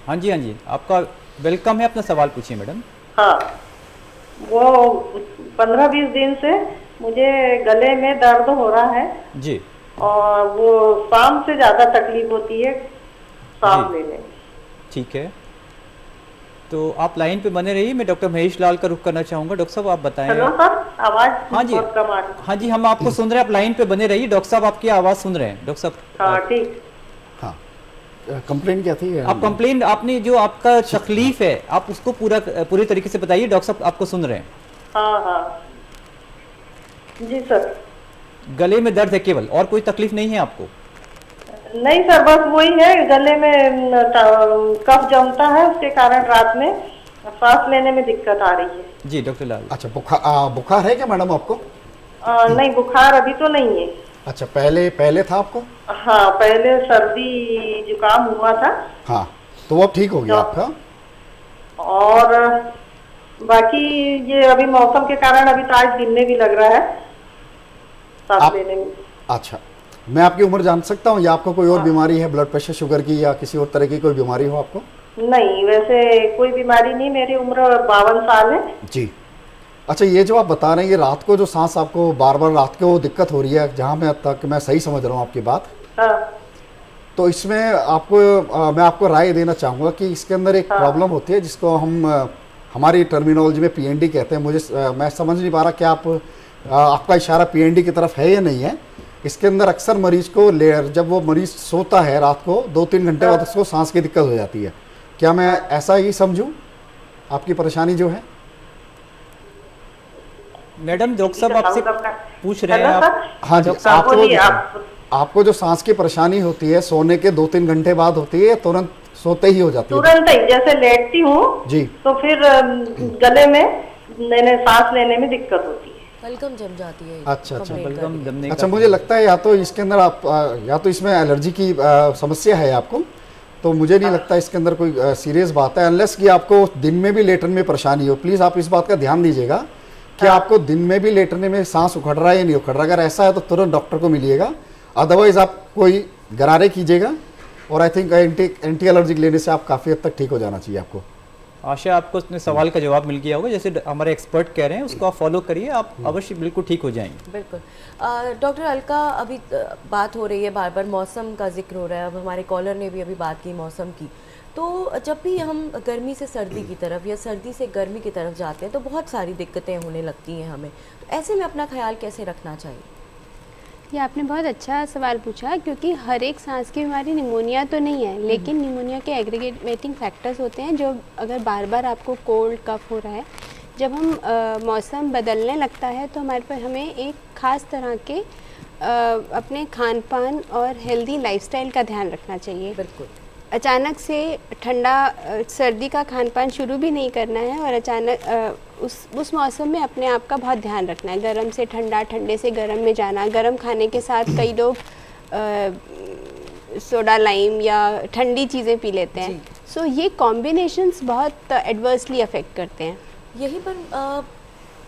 हाँ जी, हाँ जी, आपका वेलकम है, अपना सवाल पूछिए मैडम। हाँ, वो 15-20 दिन से मुझे गले में दर्द हो रहा है जी, और वो शाम से ज़्यादा तकलीफ होती है सांस लेने में। ठीक है, तो आप लाइन पे बने रहिए, मैं डॉक्टर महेश लाल का रुख करना चाहूँगा। डॉक्टर साहब, आप बताएं। हेलो सर, आवाज़ हाँ जी, बहुत कम आ रही है। हाँ जी, हम आपको सुन रहे हैं, आप लाइन पे बने रहिए। डॉक्टर साहब आपकी आवाज़ सुन रहे हैं। डॉक्टर साहब, हाँ ठीक। हाँ, कंप्लेंट क्या थी? आप कंप्लेंट, आपने जो आपका तकलीफ है आप उसको पूरी तरीके से बताइए, डॉक्टर साहब आपको सुन रहे हैं। हाँ हाँ जी सर। गले में दर्द है केवल, और कोई तकलीफ नहीं है आपको? नहीं सर, बस वही है, गले में कफ जमता है, उसके कारण रात में सांस लेने में दिक्कत आ रही है। जी डॉक्टर लाल। अच्छा, बुखार है क्या मैडम आपको? नहीं, बुखार अभी तो नहीं है। अच्छा, पहले था आपको? हाँ, पहले सर्दी जुकाम हुआ था। हाँ, तो वो अब ठीक हो गया आपका? और बाकी ये अभी मौसम के कारण अभी तो आज दिन में भी लग रहा है सांस लेने में। अच्छा, मैं आपकी उम्र जान सकता हूँ या आपको कोई और बीमारी है, ब्लड प्रेशर, शुगर की या किसी और तरह की कोई बीमारी हो आपको? नहीं, वैसे कोई बीमारी नहीं, मेरी उम्र 52 साल है जी। अच्छा, ये जो आप बता रहे हैं, ये रात को जो सांस आपको बार बार रात को दिक्कत हो रही है, जहाँ मैं तक मैं सही समझ रहा हूँ आपकी बात, हाँ। तो इसमें आपको मैं आपको राय देना चाहूँगा कि इसके अंदर एक प्रॉब्लम होती है जिसको हम हमारी टर्मिनोलॉजी में पीएनडी कहते हैं। मैं समझ नहीं पा रहा कि आपका इशारा पीएनडी की तरफ है या नहीं है, इसके अंदर अक्सर मरीज को जब वो मरीज सोता है रात को 2-3 घंटे बाद उसको सांस की दिक्कत हो जाती है। क्या मैं ऐसा ही समझूं आपकी परेशानी जो है? मैडम डॉक्टर साहब आपसे पूछ रहे हैं आप। हाँ जी, आपको जो सांस की परेशानी होती है सोने के 2-3 घंटे बाद होती है, तुरंत सोते ही हो जाती है? तुरंत ही, जैसे लेटती हूँ जी तो फिर गले में सांस लेने में दिक्कत होती है, बलगम जम जाती है। अच्छा, बलगम जमने अच्छा, मुझे लगता है या तो इसके अंदर आप या तो इसमें एलर्जी की समस्या है आपको, तो मुझे नहीं लगता इसके अंदर कोई सीरियस बात है, अनलेस कि आपको दिन में भी लेटने में परेशानी हो। प्लीज़ आप इस बात का ध्यान दीजिएगा कि आपको दिन में भी लेटने में सांस उखड़ रहा है या नहीं उखड़ रहा। अगर ऐसा है तो तुरंत डॉक्टर को मिलिएगा, अदरवाइज आप कोई गरारे कीजिएगा, और आई थिंक एंटी एलर्जिक लेने से आप काफ़ी हद तक ठीक हो जाना चाहिए आपको। आशा आपको उसने सवाल का जवाब मिल गया होगा, जैसे हमारे एक्सपर्ट कह रहे हैं उसको आप फॉलो करिए, आप अवश्य बिल्कुल ठीक हो जाएंगे। बिल्कुल। डॉक्टर अलका, अभी बात हो रही है, बार बार मौसम का जिक्र हो रहा है, अब हमारे कॉलर ने भी अभी बात की मौसम की, तो जब भी हम गर्मी से सर्दी की तरफ या सर्दी से गर्मी की तरफ जाते हैं तो बहुत सारी दिक्कतें होने लगती हैं हमें, तो ऐसे में अपना ख्याल कैसे रखना चाहिए? ये आपने बहुत अच्छा सवाल पूछा, क्योंकि हर एक सांस की बीमारी निमोनिया तो नहीं है, लेकिन निमोनिया के एग्रीगेटिंग फैक्टर्स होते हैं जो अगर बार बार आपको कोल्ड कफ हो रहा है, जब हम मौसम बदलने लगता है तो हमें एक ख़ास तरह के अपने खान पान और हेल्दी लाइफस्टाइल का ध्यान रखना चाहिए। बिल्कुल। अचानक से ठंडा सर्दी का खान पान शुरू भी नहीं करना है, और अचानक उस मौसम में अपने आप का बहुत ध्यान रखना है। गर्म से ठंडा, ठंडे से गर्म में जाना, गर्म खाने के साथ कई लोग सोडा लाइम या ठंडी चीज़ें पी लेते हैं, सो ये कॉम्बिनेशंस बहुत एडवर्सली अफेक्ट करते हैं। यहीं पर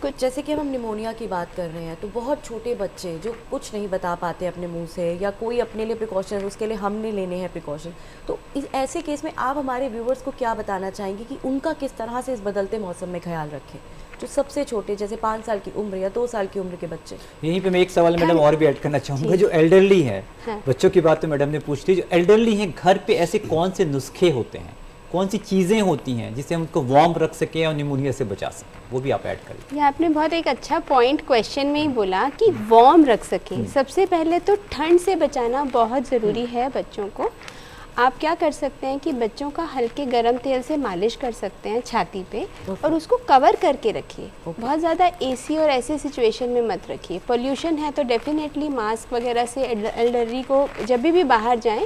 कुछ जैसे कि हम निमोनिया की बात कर रहे हैं, तो बहुत छोटे बच्चे जो कुछ नहीं बता पाते अपने मुंह से, या कोई अपने लिए प्रिकॉशन, उसके लिए हमने लेने हैं प्रिकॉशन, तो इस ऐसे केस में आप हमारे व्यूवर्स को क्या बताना चाहेंगे कि उनका किस तरह से इस बदलते मौसम में ख्याल रखें, जो सबसे छोटे जैसे 5 साल की उम्र या 2 साल की उम्र के बच्चे? यहीं पे मैं एक सवाल मैडम और भी ऐड करना चाहूँगा, जो एल्डरली है, बच्चों की बात तो मैडम ने पूछ ली, जो एल्डरली हैं घर पे ऐसे कौन से नुस्खे होते हैं, कौन सी चीज़ें होती हैं जिससे हम उनको वार्म रख सकें और निमोनिया से बचा सकें, वो भी आप ऐड करें। ये आपने बहुत एक अच्छा पॉइंट क्वेश्चन में ही बोला कि वार्म रख सकें। सबसे पहले तो ठंड से बचाना बहुत ज़रूरी है बच्चों को। आप क्या कर सकते हैं कि बच्चों का हल्के गर्म तेल से मालिश कर सकते हैं छाती पे, और उसको कवर करके रखिए। बहुत ज़्यादा एसी और ऐसे सिचुएशन में मत रखिए। पोल्यूशन है तो डेफिनेटली मास्क वगैरह से एल्डरली को, जब भी बाहर जाएं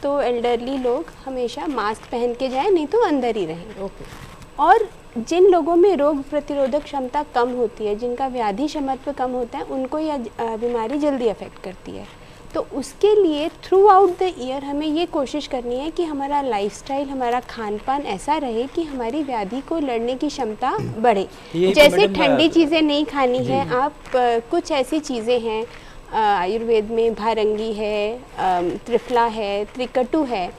तो एल्डरली लोग हमेशा मास्क पहन के जाएं, नहीं तो अंदर ही रहें। और जिन लोगों में रोग प्रतिरोधक क्षमता कम होती है, जिनका व्याधि क्षमत्व कम होता है, उनको यह बीमारी जल्दी अफेक्ट करती है। तो उसके लिए थ्रू आउट द ईयर हमें ये कोशिश करनी है कि हमारा लाइफस्टाइल, हमारा खान पान ऐसा रहे कि हमारी व्याधि को लड़ने की क्षमता बढ़े। जैसे ठंडी चीज़ें नहीं खानी है, आप कुछ ऐसी चीज़ें हैं आयुर्वेद में, भारंगी है, त्रिफला है, त्रिकटु है,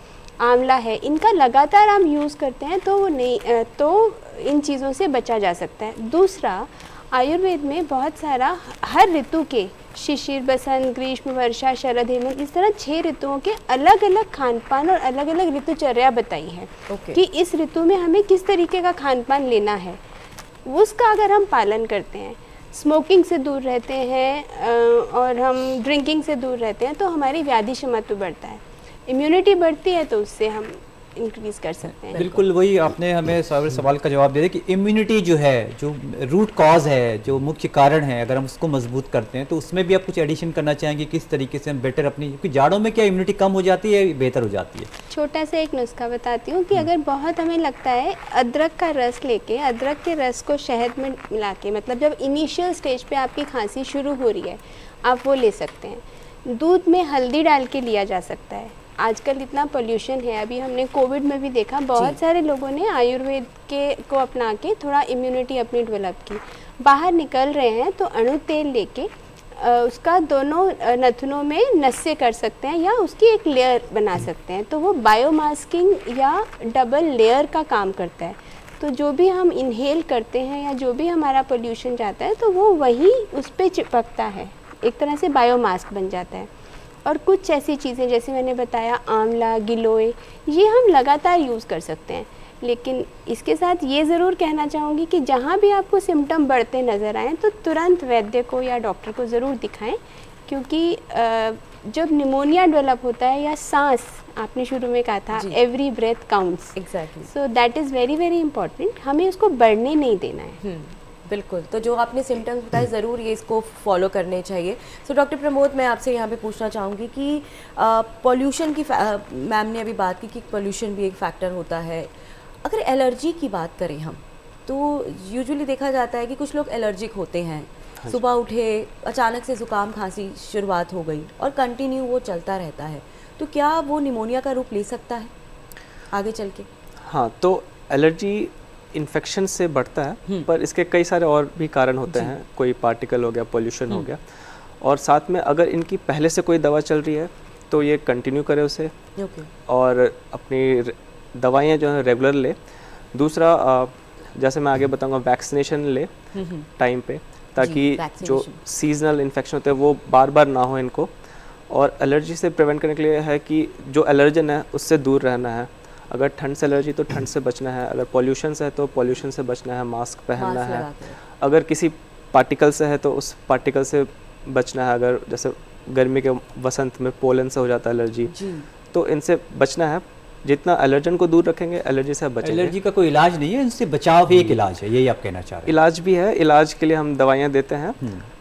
आंवला है, इनका लगातार हम यूज़ करते हैं तो वो नहीं तो इन चीज़ों से बचा जा सकता है। दूसरा, आयुर्वेद में बहुत सारा हर ऋतु के, शिशिर, बसंत, ग्रीष्म, वर्षा, शरद, हेमंत, इस तरह 6 ऋतुओं के अलग अलग खान पान और अलग अलग ऋतुचर्या बताई है कि इस ऋतु में हमें किस तरीके का खान पान लेना है। उसका अगर हम पालन करते हैं, स्मोकिंग से दूर रहते हैं और हम ड्रिंकिंग से दूर रहते हैं, तो हमारी व्याधि क्षमत्व बढ़ता है, इम्यूनिटी बढ़ती है, तो उससे हम इंक्रीज कर सकते हैं। बिल्कुल वही आपने हमें सवाल का जवाब दे दिया कि इम्यूनिटी जो है, जो रूट कॉज है, जो मुख्य कारण है, अगर हम उसको मजबूत करते हैं तो उसमें भी आप कुछ एडिशन करना चाहेंगे, किस तरीके से हम बेटर अपनी, क्योंकि जाड़ों में क्या इम्यूनिटी कम हो जाती है, बेहतर हो जाती है? छोटा सा एक नुस्खा बताती हूँ कि अगर बहुत हमें लगता है, अदरक का रस लेके, अदरक के रस को शहद में मिला के, मतलब जब इनिशियल स्टेज पे आपकी खांसी शुरू हो रही है, आप वो ले सकते हैं। दूध में हल्दी डाल के लिया जा सकता है। आजकल इतना पोल्यूशन है, अभी हमने कोविड में भी देखा, बहुत सारे लोगों ने आयुर्वेद को अपना के थोड़ा इम्यूनिटी अपनी डेवलप की। बाहर निकल रहे हैं तो अणु तेल लेके उसका दोनों नथनों में नस्से कर सकते हैं, या उसकी एक लेयर बना सकते हैं, तो वो बायोमास्किंग या डबल लेयर का काम करता है। तो जो भी हम इनहेल करते हैं या जो भी हमारा पोल्यूशन जाता है, तो वो वही उस पर चिपकता है, एक तरह से बायोमास्क बन जाता है। और कुछ ऐसी चीज़ें जैसे मैंने बताया, आंवला, गिलोय, ये हम लगातार यूज़ कर सकते हैं। लेकिन इसके साथ ये ज़रूर कहना चाहूँगी कि जहाँ भी आपको सिम्टम बढ़ते नज़र आएँ तो तुरंत वैद्य को या डॉक्टर को ज़रूर दिखाएं। क्योंकि जब निमोनिया डेवलप होता है या सांस, आपने शुरू में कहा था every breath counts, exactly, so that is very very important, हमें उसको बढ़ने नहीं देना है। बिल्कुल। तो जो आपने सिम्टम्स बताए ज़रूर ये इसको फॉलो करने चाहिए। सो डॉक्टर प्रमोद, मैं आपसे यहाँ पे पूछना चाहूँगी कि पॉल्यूशन की मैम ने अभी बात की कि पॉल्यूशन भी एक फैक्टर होता है। अगर एलर्जी की बात करें हम, तो यूजुअली देखा जाता है कि कुछ लोग एलर्जिक होते हैं, सुबह उठे अचानक से ज़ुकाम खांसी शुरुआत हो गई और कंटिन्यू वो चलता रहता है, तो क्या वो निमोनिया का रूप ले सकता है आगे चल के? हाँ, तो एलर्जी इन्फेक्शन से बढ़ता है, पर इसके कई सारे और भी कारण होते हैं। कोई पार्टिकल हो गया, पोल्यूशन हो गया, और साथ में अगर इनकी पहले से कोई दवा चल रही है तो ये कंटिन्यू करे उसे, और अपनी दवाइयाँ जो है रेगुलर ले। दूसरा, जैसे मैं आगे बताऊंगा, वैक्सीनेशन ले टाइम पे, ताकि जो सीजनल इन्फेक्शन होते हैं वो बार बार ना हो इनको। और एलर्जी से प्रिवेंट करने के लिए है कि जो एलर्जन है उससे दूर रहना है। अगर ठंड से एलर्जी तो ठंड से बचना है, अगर पॉल्यूशन से है तो पॉल्यूशन से बचना है, मास्क पहनना है। अगर किसी पार्टिकल से है तो उस पार्टिकल से बचना है। अगर जैसे गर्मी के वसंत में पोलन से हो जाता है एलर्जी, तो इनसे बचना है। जितना एलर्जन को दूर रखेंगे एलर्जी से बचेंगे। एलर्जी का कोई इलाज नहीं है, इनसे बचाव ही एक इलाज है, यही आप कहना चाह रहे हैं? इलाज भी है, इलाज के लिए हम दवाइयाँ देते हैं,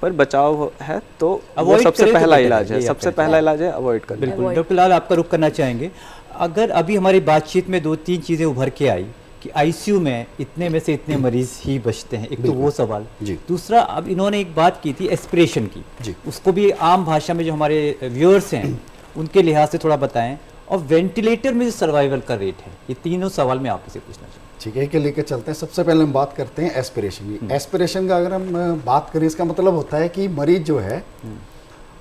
पर बचाव है तो वो सबसे पहला इलाज है, सबसे पहला इलाज है अवॉइड करना। बिल्कुल। डॉक्टर लाल, आपका रुख करना चाहेंगे। अगर अभी हमारी बातचीत में 2-3 चीज़ें उभर के आई कि आईसीयू में इतने में से इतने मरीज ही बचते हैं, एक तो वो सवाल, दूसरा अब इन्होंने एक बात की थी एस्पिरेशन की, उसको भी आम भाषा में जो हमारे व्यूअर्स हैं उनके लिहाज से थोड़ा बताएं, और वेंटिलेटर में जो सर्वाइवल का रेट है, ये तीनों सवाल मैं आपसे पूछना चाहूँ। ठीक है, कि लेके चलते हैं। सबसे पहले हम बात करते हैं एस्पिरेशन की। एस्पिरेशन का अगर हम बात करें, इसका मतलब होता है कि मरीज जो है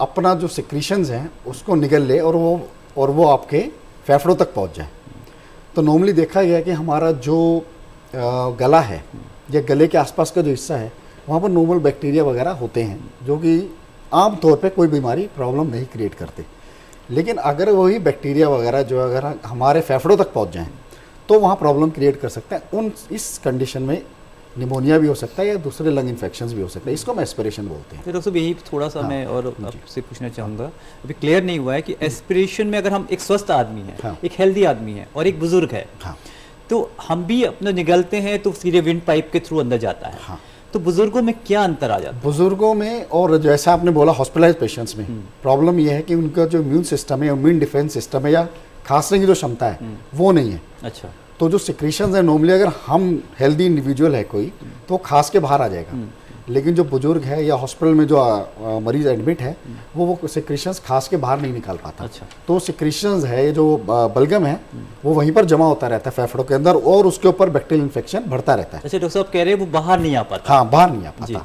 अपना जो सिक्रीशंस हैं उसको निगल ले और वो आपके फेफड़ों तक पहुंच जाए। तो नॉर्मली देखा गया कि हमारा जो गला है या गले के आसपास का जो हिस्सा है वहाँ पर नॉर्मल बैक्टीरिया वगैरह होते हैं, जो कि आम तौर पे कोई बीमारी प्रॉब्लम नहीं क्रिएट करते। लेकिन अगर वही बैक्टीरिया वगैरह जो अगर हमारे फेफड़ों तक पहुँच जाएँ तो वहाँ प्रॉब्लम क्रिएट कर सकते हैं। इस कंडीशन में निमोनिया भी हो सकता है या दूसरे लंग इन्फेक्शंस भी हो सकते हैं। इसको हम एस्पिरेशन बोलते हैं। डॉक्टर साहब, यही थोड़ा सा मैं और आपसे पूछना चाहूँगा, अभी क्लियर नहीं हुआ है कि एस्पिरेशन में अगर हम एक स्वस्थ आदमी है, एक हेल्दी आदमी है और एक बुजुर्ग है, तो हम भी अपने निगलते हैं तो सीधे विंड पाइप के थ्रू अंदर जाता है, तो बुजुर्गों में क्या अंतर आ जाता है? बुजुर्गों में, और जैसा आपने बोला हॉस्पिटलाइज पेशेंट्स में प्रॉब्लम यह है कि उनका जो इम्यून सिस्टम है, इम्यून डिफेंस सिस्टम है या खांसने की जो क्षमता है वो नहीं है। अच्छा। तो जो सिक्रीशंस है नॉर्मली अगर हम हेल्दी इंडिविजुअल है कोई तो खास के बाहर आ जाएगा, लेकिन जो बुजुर्ग है या हॉस्पिटल में जो मरीज एडमिट है वो सिक्रीशंस खास के बाहर नहीं निकाल पाता। अच्छा। तो सिक्रीशंस है, जो बलगम है वो वहीं पर जमा होता रहता है फेफड़ों के अंदर, और उसके ऊपर बैक्टीरियल इन्फेक्शन बढ़ता रहता है। अच्छा, डॉक्टर साहब कह रहे हैं वो बाहर नहीं आ पाता? हाँ, बाहर नहीं आ पाता।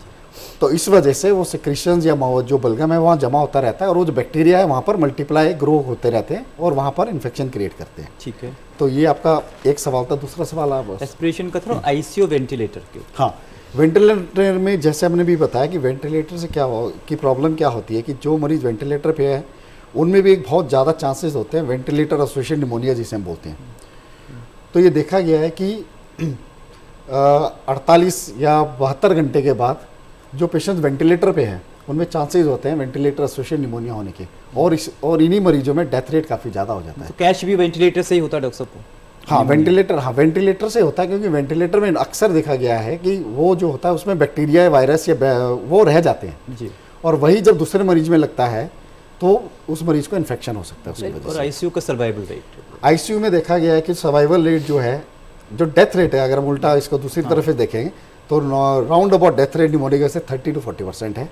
तो इस वजह से वो सिक्रीशंस या जो बलगम है वहाँ जमा होता रहता है, और वो जो बैक्टीरिया है वहाँ पर मल्टीप्लाई ग्रो होते रहते हैं और वहाँ पर इन्फेक्शन क्रिएट करते हैं। ठीक है। तो ये आपका एक सवाल था। दूसरा सवाल आप एस्पिरेशन का थोड़ा आईसीयू वेंटिलेटर के। हाँ, वेंटिलेटर में जैसे हमने भी बताया कि वेंटिलेटर से की प्रॉब्लम क्या होती है कि जो मरीज वेंटिलेटर पे है उनमें भी एक बहुत ज़्यादा चांसेस होते हैं वेंटिलेटर एसोसिएटेड निमोनिया जिसे हम बोलते हैं। तो ये देखा गया है कि 48 या 72 घंटे के बाद जो पेशेंट वेंटिलेटर पे है उनमें चांसेस होते हैं वेंटिलेटर एसोसिएटेड निमोनिया होने के, और इन्हीं मरीजों में डेथ रेट काफ़ी ज़्यादा हो जाता है। तो कैश भी वेंटिलेटर से ही होता है डॉक्टर साहब? हाँ, वेंटिलेटर से होता है, क्योंकि वेंटिलेटर में अक्सर देखा गया है कि वो जो होता है उसमें बैक्टीरिया या वायरस या वो रह जाते हैं जी, और वही जब दूसरे मरीज में लगता है तो उस मरीज को इन्फेक्शन हो सकता है उसकी वजह से। और आईसीयू का सर्वाइवल रेट? आईसीयू में देखा गया है कि सर्वाइवल रेट जो है, जो डेथ रेट है, अगर हम उल्टा इसको दूसरी तरफ से देखेंगे तो round about death rate pneumonia से 30 to 40% है,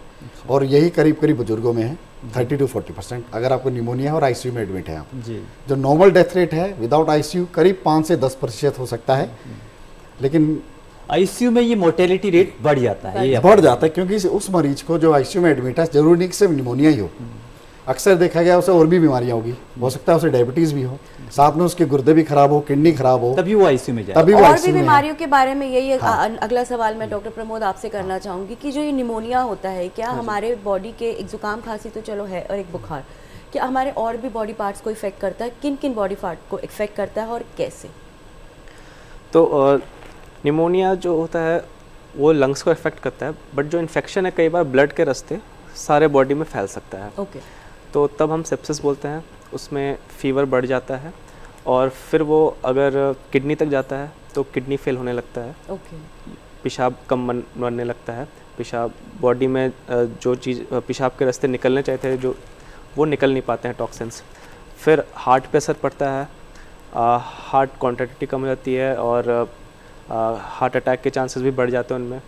और यही करीब बुजुर्गों में है 30 to 40%। अगर आपको निमोनिया और आईसीयू में एडमिट है आप जी। जो नॉर्मल डेथ रेट है विदाउट आईसीयू करीब 5 से 10% हो सकता है, लेकिन आईसीयू में ये मोर्टेलिटी रेट बढ़ जाता है। ये बढ़ जाता है क्योंकि उस मरीज को जो आईसीयू में एडमिट है जरूरी नहीं कि सिर्फ निमोनिया ही हो, अक्सर देखा गया उसे और भी बीमारियां होगी, हो सकता है उसे डायबिटीज भी हो, साथ में उसके गुर्दे भी खराब हो, किडनी खराब हो, तभी वो आईसीयू में जाए। और भी बीमारियों के बारे में यही अगला सवाल मैं डॉक्टर प्रमोद आपसे करना चाहूँगी कि जो ये निमोनिया होता है, क्या हमारे बॉडी के, एक जुकाम खांसी तो चलो है और एक बुखार, क्या हमारे और भी बॉडी पार्ट्स को इफेक्ट करता है? किन किन बॉडी पार्ट को इफेक्ट करता है और कैसे? तो निमोनिया जो होता है वो लंग्स को इफेक्ट करता है, बट जो इन्फेक्शन है कई बार ब्लड के रास्ते सारे बॉडी में फैल सकता है। ओके। तो तब हम सेप्सिस बोलते हैं। उसमें फीवर बढ़ जाता है और फिर वो अगर किडनी तक जाता है तो किडनी फेल होने लगता है। ओके। पेशाब कम बनने लगता है, पेशाब बॉडी में जो चीज़ पेशाब के रास्ते निकलने चाहिए थे जो वो निकल नहीं पाते हैं, टॉक्सिन्स। फिर हार्ट पे असर पड़ता है, हार्ट कॉन्ट्रैक्टिविटी कम हो जाती है और हार्ट अटैक के चांसेस भी बढ़ जाते हैं उनमें।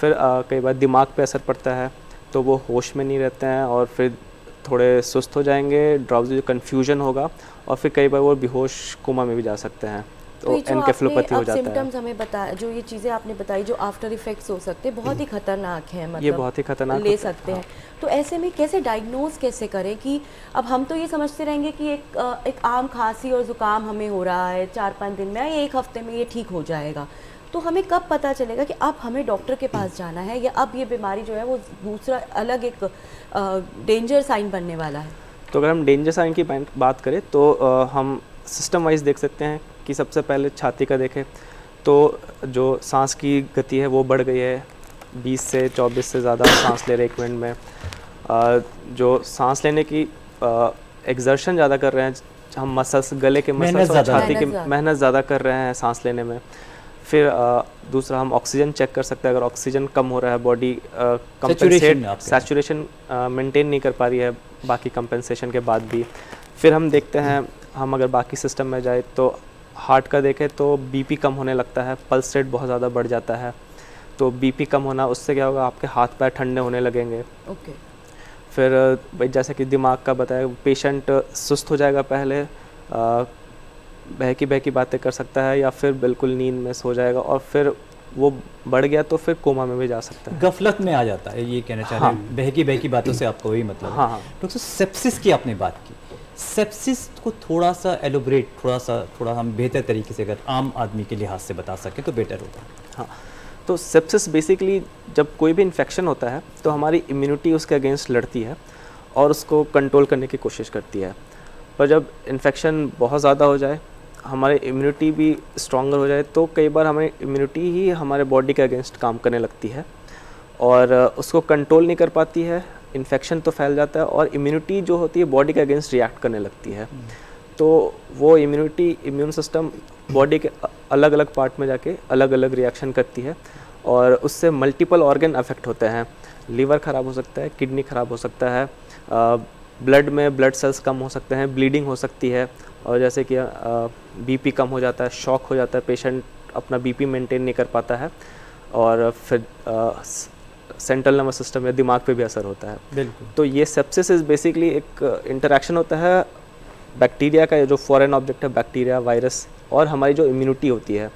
फिर कई बार दिमाग पे असर पड़ता है तो वो होश में नहीं रहते हैं और फिर थोड़े सुस्त हो जाएंगे, ड्राउजी, कन्फ्यूजन होगा और फिर कई बार वो बेहोश कोमा में भी जा सकते हैं। तो एनकेफेलोपैथी हो जाता है। सिम्टम्स हमें बताया, जो ये चीज़ें आपने बताई जो आफ्टर इफेक्ट्स हो सकते हैं, बहुत ही खतरनाक है, मतलब ये बहुत ही खतरनाक ले सकते हैं। तो ऐसे में कैसे डायग्नोज कैसे करें कि अब हम तो ये समझते रहेंगे कि एक आम खांसी और ज़ुकाम हमें हो रहा है 4-5 दिन में या 1 हफ्ते में ये ठीक हो जाएगा, तो हमें कब पता चलेगा कि अब हमें डॉक्टर के पास जाना है या अब ये बीमारी जो है वो दूसरा अलग एक डेंजर साइन बनने वाला है? तो अगर हम डेंजर साइन की बात करें तो हम सिस्टम वाइज देख सकते हैं कि सबसे पहले छाती का देखें तो जो सांस की गति है वो बढ़ गई है, 20 से 24 से ज़्यादा सांस ले रहे 1 मिनट में। जो सांस लेने की एक्सर्शन ज़्यादा कर रहे हैं, हम मसल्स, गले के मसल्स और छाती की मेहनत ज़्यादा कर रहे हैं सांस लेने में। फिर दूसरा हम ऑक्सीजन चेक कर सकते हैं, अगर ऑक्सीजन कम हो रहा है, बॉडी सैचुरेशन मेंटेन नहीं कर पा रही है बाकी कंपेंसेशन के बाद भी। फिर हम देखते हैं, हम अगर बाकी सिस्टम में जाए तो हार्ट का देखें तो बीपी कम होने लगता है, पल्स रेट बहुत ज़्यादा बढ़ जाता है। तो बीपी कम होना, उससे क्या होगा, आपके हाथ पैर ठंडे होने लगेंगे। ओके। फिर भाई जैसे कि दिमाग का बताया, पेशेंट सुस्त हो जाएगा, पहले बहकी बातें कर सकता है या फिर बिल्कुल नींद में सो जाएगा और फिर वो बढ़ गया तो फिर कोमा में भी जा सकता है, गफलत में आ जाता है, ये कहना चाह रहे हैं। बहकी बातों से आपका वही मतलब है। हाँ। डॉक्टर, सेप्सिस की आपने बात की, सेप्सिस को थोड़ा सा एलोबरेट, थोड़ा हम बेहतर तरीके से अगर आम आदमी के लिहाज से बता सकें तो बेटर होगा। हाँ, तो सेप्सिस बेसिकली जब कोई भी इन्फेक्शन होता है तो हमारी इम्यूनिटी उसके अगेंस्ट लड़ती है और उसको कंट्रोल करने की कोशिश करती है। पर जब इन्फेक्शन बहुत ज़्यादा हो जाए, हमारी इम्यूनिटी भी स्ट्रॉन्गर हो जाए, तो कई बार हमारी इम्यूनिटी ही हमारे बॉडी के अगेंस्ट काम करने लगती है और उसको कंट्रोल नहीं कर पाती है। इन्फेक्शन तो फैल जाता है और इम्यूनिटी जो होती है बॉडी के अगेंस्ट रिएक्ट करने लगती है। तो वो इम्यून सिस्टम बॉडी के अलग अलग पार्ट में जाके अलग अलग रिएक्शन करती है और उससे मल्टीपल ऑर्गन अफेक्ट होते हैं। लीवर ख़राब हो सकता है, किडनी ख़राब हो सकता है, ब्लड में ब्लड सेल्स कम हो सकते हैं, ब्लीडिंग हो सकती है और जैसे कि बीपी कम हो जाता है, शॉक हो जाता है, पेशेंट अपना बीपी मेंटेन नहीं कर पाता है और फिर सेंट्रल नर्वस सिस्टम या दिमाग पे भी असर होता है। बिल्कुल। तो ये सेप्सिस इज़ बेसिकली एक इंटरेक्शन होता है बैक्टीरिया का, जो फॉरेन ऑब्जेक्ट है, बैक्टीरिया, वायरस और हमारी जो इम्यूनिटी होती है,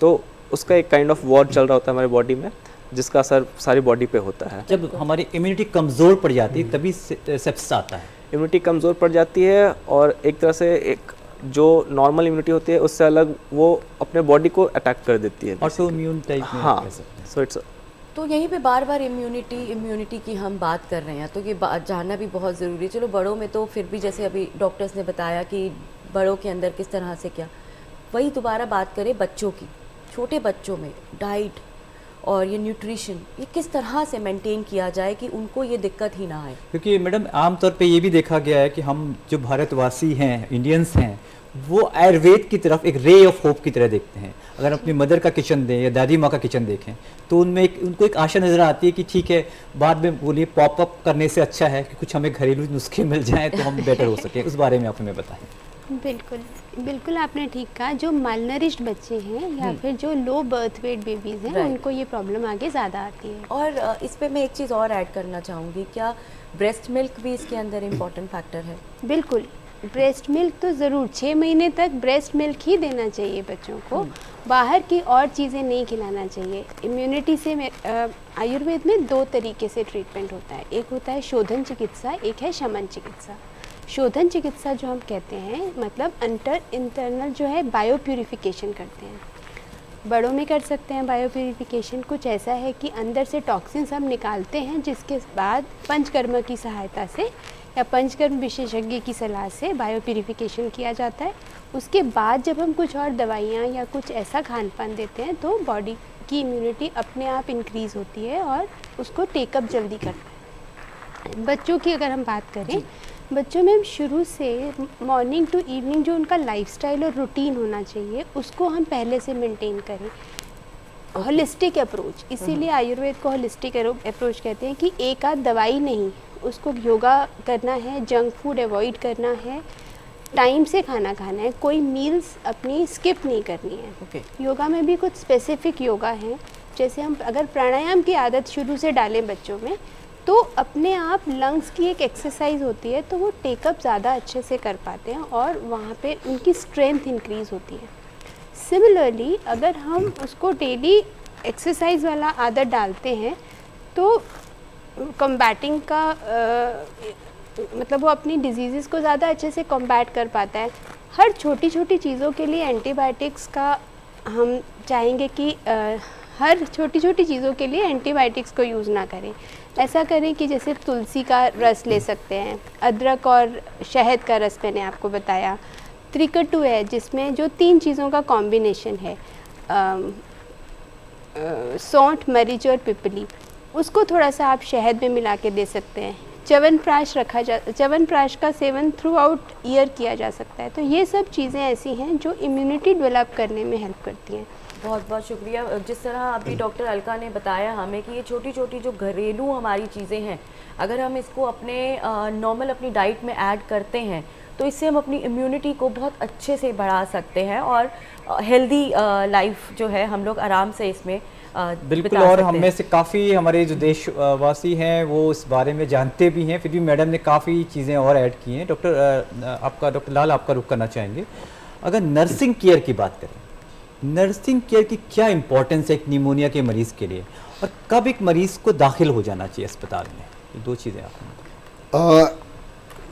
तो उसका एक काइंड ऑफ वॉर चल रहा होता है हमारी बॉडी में, जिसका असर सारी बॉडी पे होता है। जब हमारी इम्यूनिटी कमज़ोर पड़ जाती है तभी सेप्सिस आता है। इम्यूनिटी कमज़ोर पड़ जाती है और एक तरह से एक जो नॉर्मल इम्यूनिटी होती है उससे अलग वो अपने बॉडी को अटैक कर देती है, ऑटो इम्यून टाइप में। हाँ, सो इट्स। तो यहीं पे बार बार इम्यूनिटी की हम बात कर रहे हैं, तो ये जानना भी बहुत ज़रूरी है। चलो बड़ों में तो फिर भी जैसे अभी डॉक्टर्स ने बताया कि बड़ों के अंदर किस तरह से क्या, वही दोबारा बात करें बच्चों की, छोटे बच्चों में डाइट और ये न्यूट्रिशन, ये किस तरह से मेंटेन किया जाए कि उनको ये दिक्कत ही ना आए? क्योंकि मैडम आमतौर पे ये भी देखा गया है कि हम जो भारतवासी हैं, इंडियंस हैं, वो आयुर्वेद की तरफ एक रे ऑफ होप की तरह देखते हैं। अगर अपनी मदर का किचन दें या दादी माँ का किचन देखें तो उनमें उनको एक आशा नज़र आती है कि ठीक है, बाद में बोलिए पॉप अप करने से अच्छा है कि कुछ हमें घरेलू नुस्खे मिल जाएं तो हम बेटर हो सकें। उस बारे में आप हमें बताएं। बिल्कुल आपने ठीक कहा। जो मालनरिश्ड बच्चे हैं या फिर जो लो बर्थ वेट बेबीज़ हैं, उनको ये प्रॉब्लम आगे ज़्यादा आती है। और इस पे मैं एक चीज़ और ऐड करना चाहूँगी, क्या ब्रेस्ट मिल्क भी इसके अंदर इम्पॉर्टेंट फैक्टर है? बिल्कुल, ब्रेस्ट मिल्क तो ज़रूर 6 महीने तक ब्रेस्ट मिल्क ही देना चाहिए बच्चों को, बाहर की और चीज़ें नहीं खिलाना चाहिए। इम्यूनिटी से आयुर्वेद में 2 तरीके से ट्रीटमेंट होता है, एक होता है शोधन चिकित्सा, एक है शमन चिकित्सा। शोधन चिकित्सा जो हम कहते हैं मतलब इंटरनल जो है बायो प्यूरिफिकेशन करते हैं, बड़ों में कर सकते हैं बायो प्यूरिफिकेशन। कुछ ऐसा है कि अंदर से टॉक्सिन्स हम निकालते हैं, जिसके बाद पंचकर्म की सहायता से या पंचकर्म विशेषज्ञ की सलाह से बायो प्यूरिफिकेशन किया जाता है। उसके बाद जब हम कुछ और दवाइयाँ या कुछ ऐसा खान पान देते हैं तो बॉडी की इम्यूनिटी अपने आप इंक्रीज़ होती है और उसको टेकअप जल्दी करता है। बच्चों की अगर हम बात करें, बच्चों में हम शुरू से मॉर्निंग टू इवनिंग जो उनका लाइफस्टाइल और रूटीन होना चाहिए उसको हम पहले से मेंटेन करें। होलिस्टिक अप्रोच, इसीलिए आयुर्वेद को होलिस्टिक अप्रोच कहते हैं कि एक आध दवाई नहीं, उसको योगा करना है, जंक फूड अवॉइड करना है, टाइम से खाना खाना है, कोई मील्स अपनी स्किप नहीं करनी है। योगा में भी कुछ स्पेसिफिक योगा हैं, जैसे हम अगर प्राणायाम की आदत शुरू से डालें बच्चों में तो अपने आप लंग्स की एक एक्सरसाइज होती है तो वो टेकअप ज़्यादा अच्छे से कर पाते हैं और वहाँ पे उनकी स्ट्रेंथ इंक्रीज़ होती है। सिमिलरली अगर हम उसको डेली एक्सरसाइज वाला आदत डालते हैं तो कम्बैटिंग का मतलब वो अपनी डिजीज़ को ज़्यादा अच्छे से कम्बैट कर पाता है। हर छोटी छोटी चीज़ों के लिए एंटीबायोटिक्स का हम चाहेंगे कि हर छोटी छोटी चीज़ों के लिए एंटीबायोटिक्स को यूज़ ना करें। ऐसा करें कि जैसे तुलसी का रस ले सकते हैं, अदरक और शहद का रस मैंने आपको बताया, त्रिकटु है जिसमें जो 3 चीज़ों का कॉम्बिनेशन है, सौंठ, मरीच और पिपली, उसको थोड़ा सा आप शहद में मिला के दे सकते हैं। च्यवनप्राश का सेवन थ्रू आउट ईयर किया जा सकता है। तो ये सब चीज़ें ऐसी हैं जो इम्यूनिटी डेवलप करने में हेल्प करती हैं। बहुत बहुत शुक्रिया। जिस तरह अभी डॉक्टर अलका ने बताया हमें कि ये छोटी छोटी जो घरेलू हमारी चीज़ें हैं, अगर हम इसको अपने नॉर्मल अपनी डाइट में ऐड करते हैं तो इससे हम अपनी इम्यूनिटी को बहुत अच्छे से बढ़ा सकते हैं और हेल्दी लाइफ जो है हम लोग आराम से इसमें बिल्कुल। और हम में से काफ़ी हमारे जो देशवासी हैं वो इस बारे में जानते भी हैं, फिर भी मैडम ने काफ़ी चीज़ें और ऐड की हैं। डॉक्टर लाल आपका रुख करना चाहेंगे, अगर नर्सिंग केयर की बात करें, नर्सिंग केयर की क्या इंपॉर्टेंस है एक निमोनिया के मरीज़ के लिए, और कब एक मरीज़ को दाखिल हो जाना चाहिए अस्पताल में, ये 2 चीज़ें आप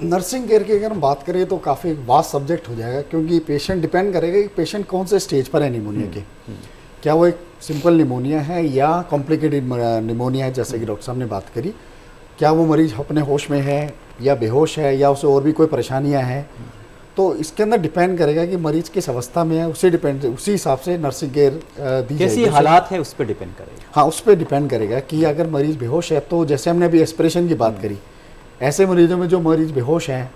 नर्सिंग केयर की अगर हम बात करें तो काफ़ी वास्ट सब्जेक्ट हो जाएगा, क्योंकि पेशेंट डिपेंड करेगा कि पेशेंट कौन से स्टेज पर है निमोनिया के। क्या वो एक सिंपल निमोनिया है या कॉम्प्लिकेटेड निमोनिया है, जैसे कि डॉक्टर साहब ने बात करी। क्या वो मरीज अपने होश में है या बेहोश है या उसे और भी कोई परेशानियां हैं, तो इसके अंदर डिपेंड करेगा कि मरीज किस अवस्था में है, उसी हिसाब से नर्सिंग केयर दी जाएगी। कैसी हालात है उस पर डिपेंड करेगा। हाँ, उस पर डिपेंड करेगा कि अगर मरीज बेहोश है तो जैसे हमने अभी एस्पिरेशन की बात करी, ऐसे मरीजों में जो मरीज बेहोश हैं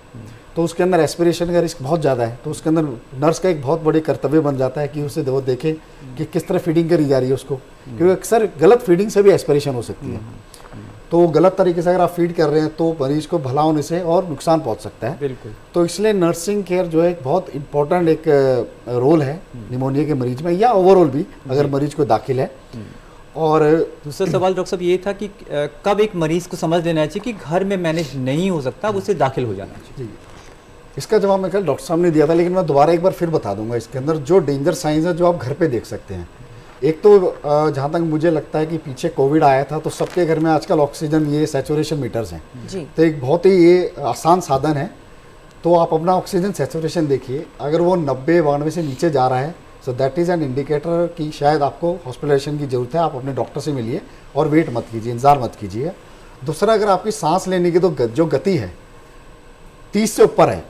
तो उसके अंदर एस्पिरेशन का रिस्क बहुत ज़्यादा है, तो उसके अंदर नर्स का एक बहुत बड़े कर्तव्य बन जाता है कि उसे वो देखे कि किस तरह फीडिंग करी जा रही है उसको, क्योंकि अक्सर गलत फीडिंग से भी एस्पिरेशन हो सकती है। तो गलत तरीके से अगर आप फीड कर रहे हैं तो मरीज को भला होने से और नुकसान पहुंच सकता है। बिल्कुल। तो इसलिए नर्सिंग केयर जो है बहुत इंपॉर्टेंट एक रोल है निमोनिया के मरीज में, या ओवरऑल भी अगर मरीज को दाखिल है। और दूसरा सवाल डॉक्टर साहब ये था कि कब एक मरीज को समझ लेना चाहिए कि घर में मैनेज नहीं हो सकता, उसे दाखिल हो जाना चाहिए। इसका जवाब मैं कल डॉक्टर साहब ने दिया था, लेकिन मैं दोबारा एक बार फिर बता दूंगा। इसके अंदर जो डेंजर साइंस है जो आप घर पे देख सकते हैं, एक तो जहाँ तक मुझे लगता है कि पीछे कोविड आया था तो सबके घर में आजकल ऑक्सीजन ये सैचुरेशन मीटर्स हैं जी। तो एक बहुत ही ये आसान साधन है, तो आप अपना ऑक्सीजन सैचुरेशन देखिए, अगर वो 90-92 से नीचे जा रहा है सो दैट इज़ एन इंडिकेटर कि शायद आपको हॉस्पिटलाइजेशन की ज़रूरत है। आप अपने डॉक्टर से मिलिए और वेट मत कीजिए, इंतजार मत कीजिए। दूसरा, अगर आपकी सांस लेने की तो जो गति है 30 से ऊपर है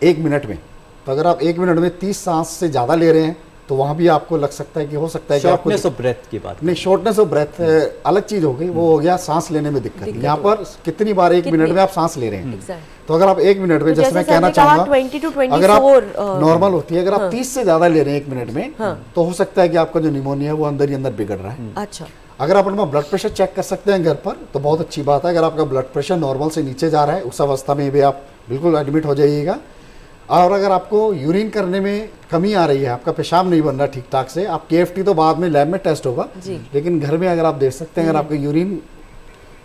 1 मिनट में, तो अगर आप 1 मिनट में 30 सांस से ज़्यादा ले रहे हैं तो वहाँ भी आपको लग सकता है कि हो सकता है कि आपको शॉर्टनेस ऑफ ब्रेथ की बात नहीं, शॉर्टनेस ऑफ ब्रेथ अलग चीज़ हो गई, वो हो गया सांस लेने में दिक्कत। यहाँ पर कितनी बार 1 मिनट में आप सांस ले रहे हैं, तो अगर आप 1 मिनट में, जैसे मैं कहना चाहूँगा, अगर आप नॉर्मल होती है, अगर आप 30 से ज़्यादा ले रहे हैं 1 मिनट में, तो हो सकता है कि आपका जो निमोनिया है वो अंदर ही अंदर बिगड़ रहा है। अच्छा, अगर आप अपना ब्लड प्रेशर चेक कर सकते हैं घर पर तो बहुत अच्छी बात है। अगर आपका ब्लड प्रेशर नॉर्मल से नीचे जा रहा है, उस अवस्था में भी आप बिल्कुल एडमिट हो जाइएगा। और अगर आपको यूरिन करने में कमी आ रही है, आपका पेशाब नहीं बन रहा ठीक ठाक से, आप KFT तो बाद में लैब में टेस्ट होगा, लेकिन घर में अगर आप देख सकते हैं, अगर आपका यूरिन,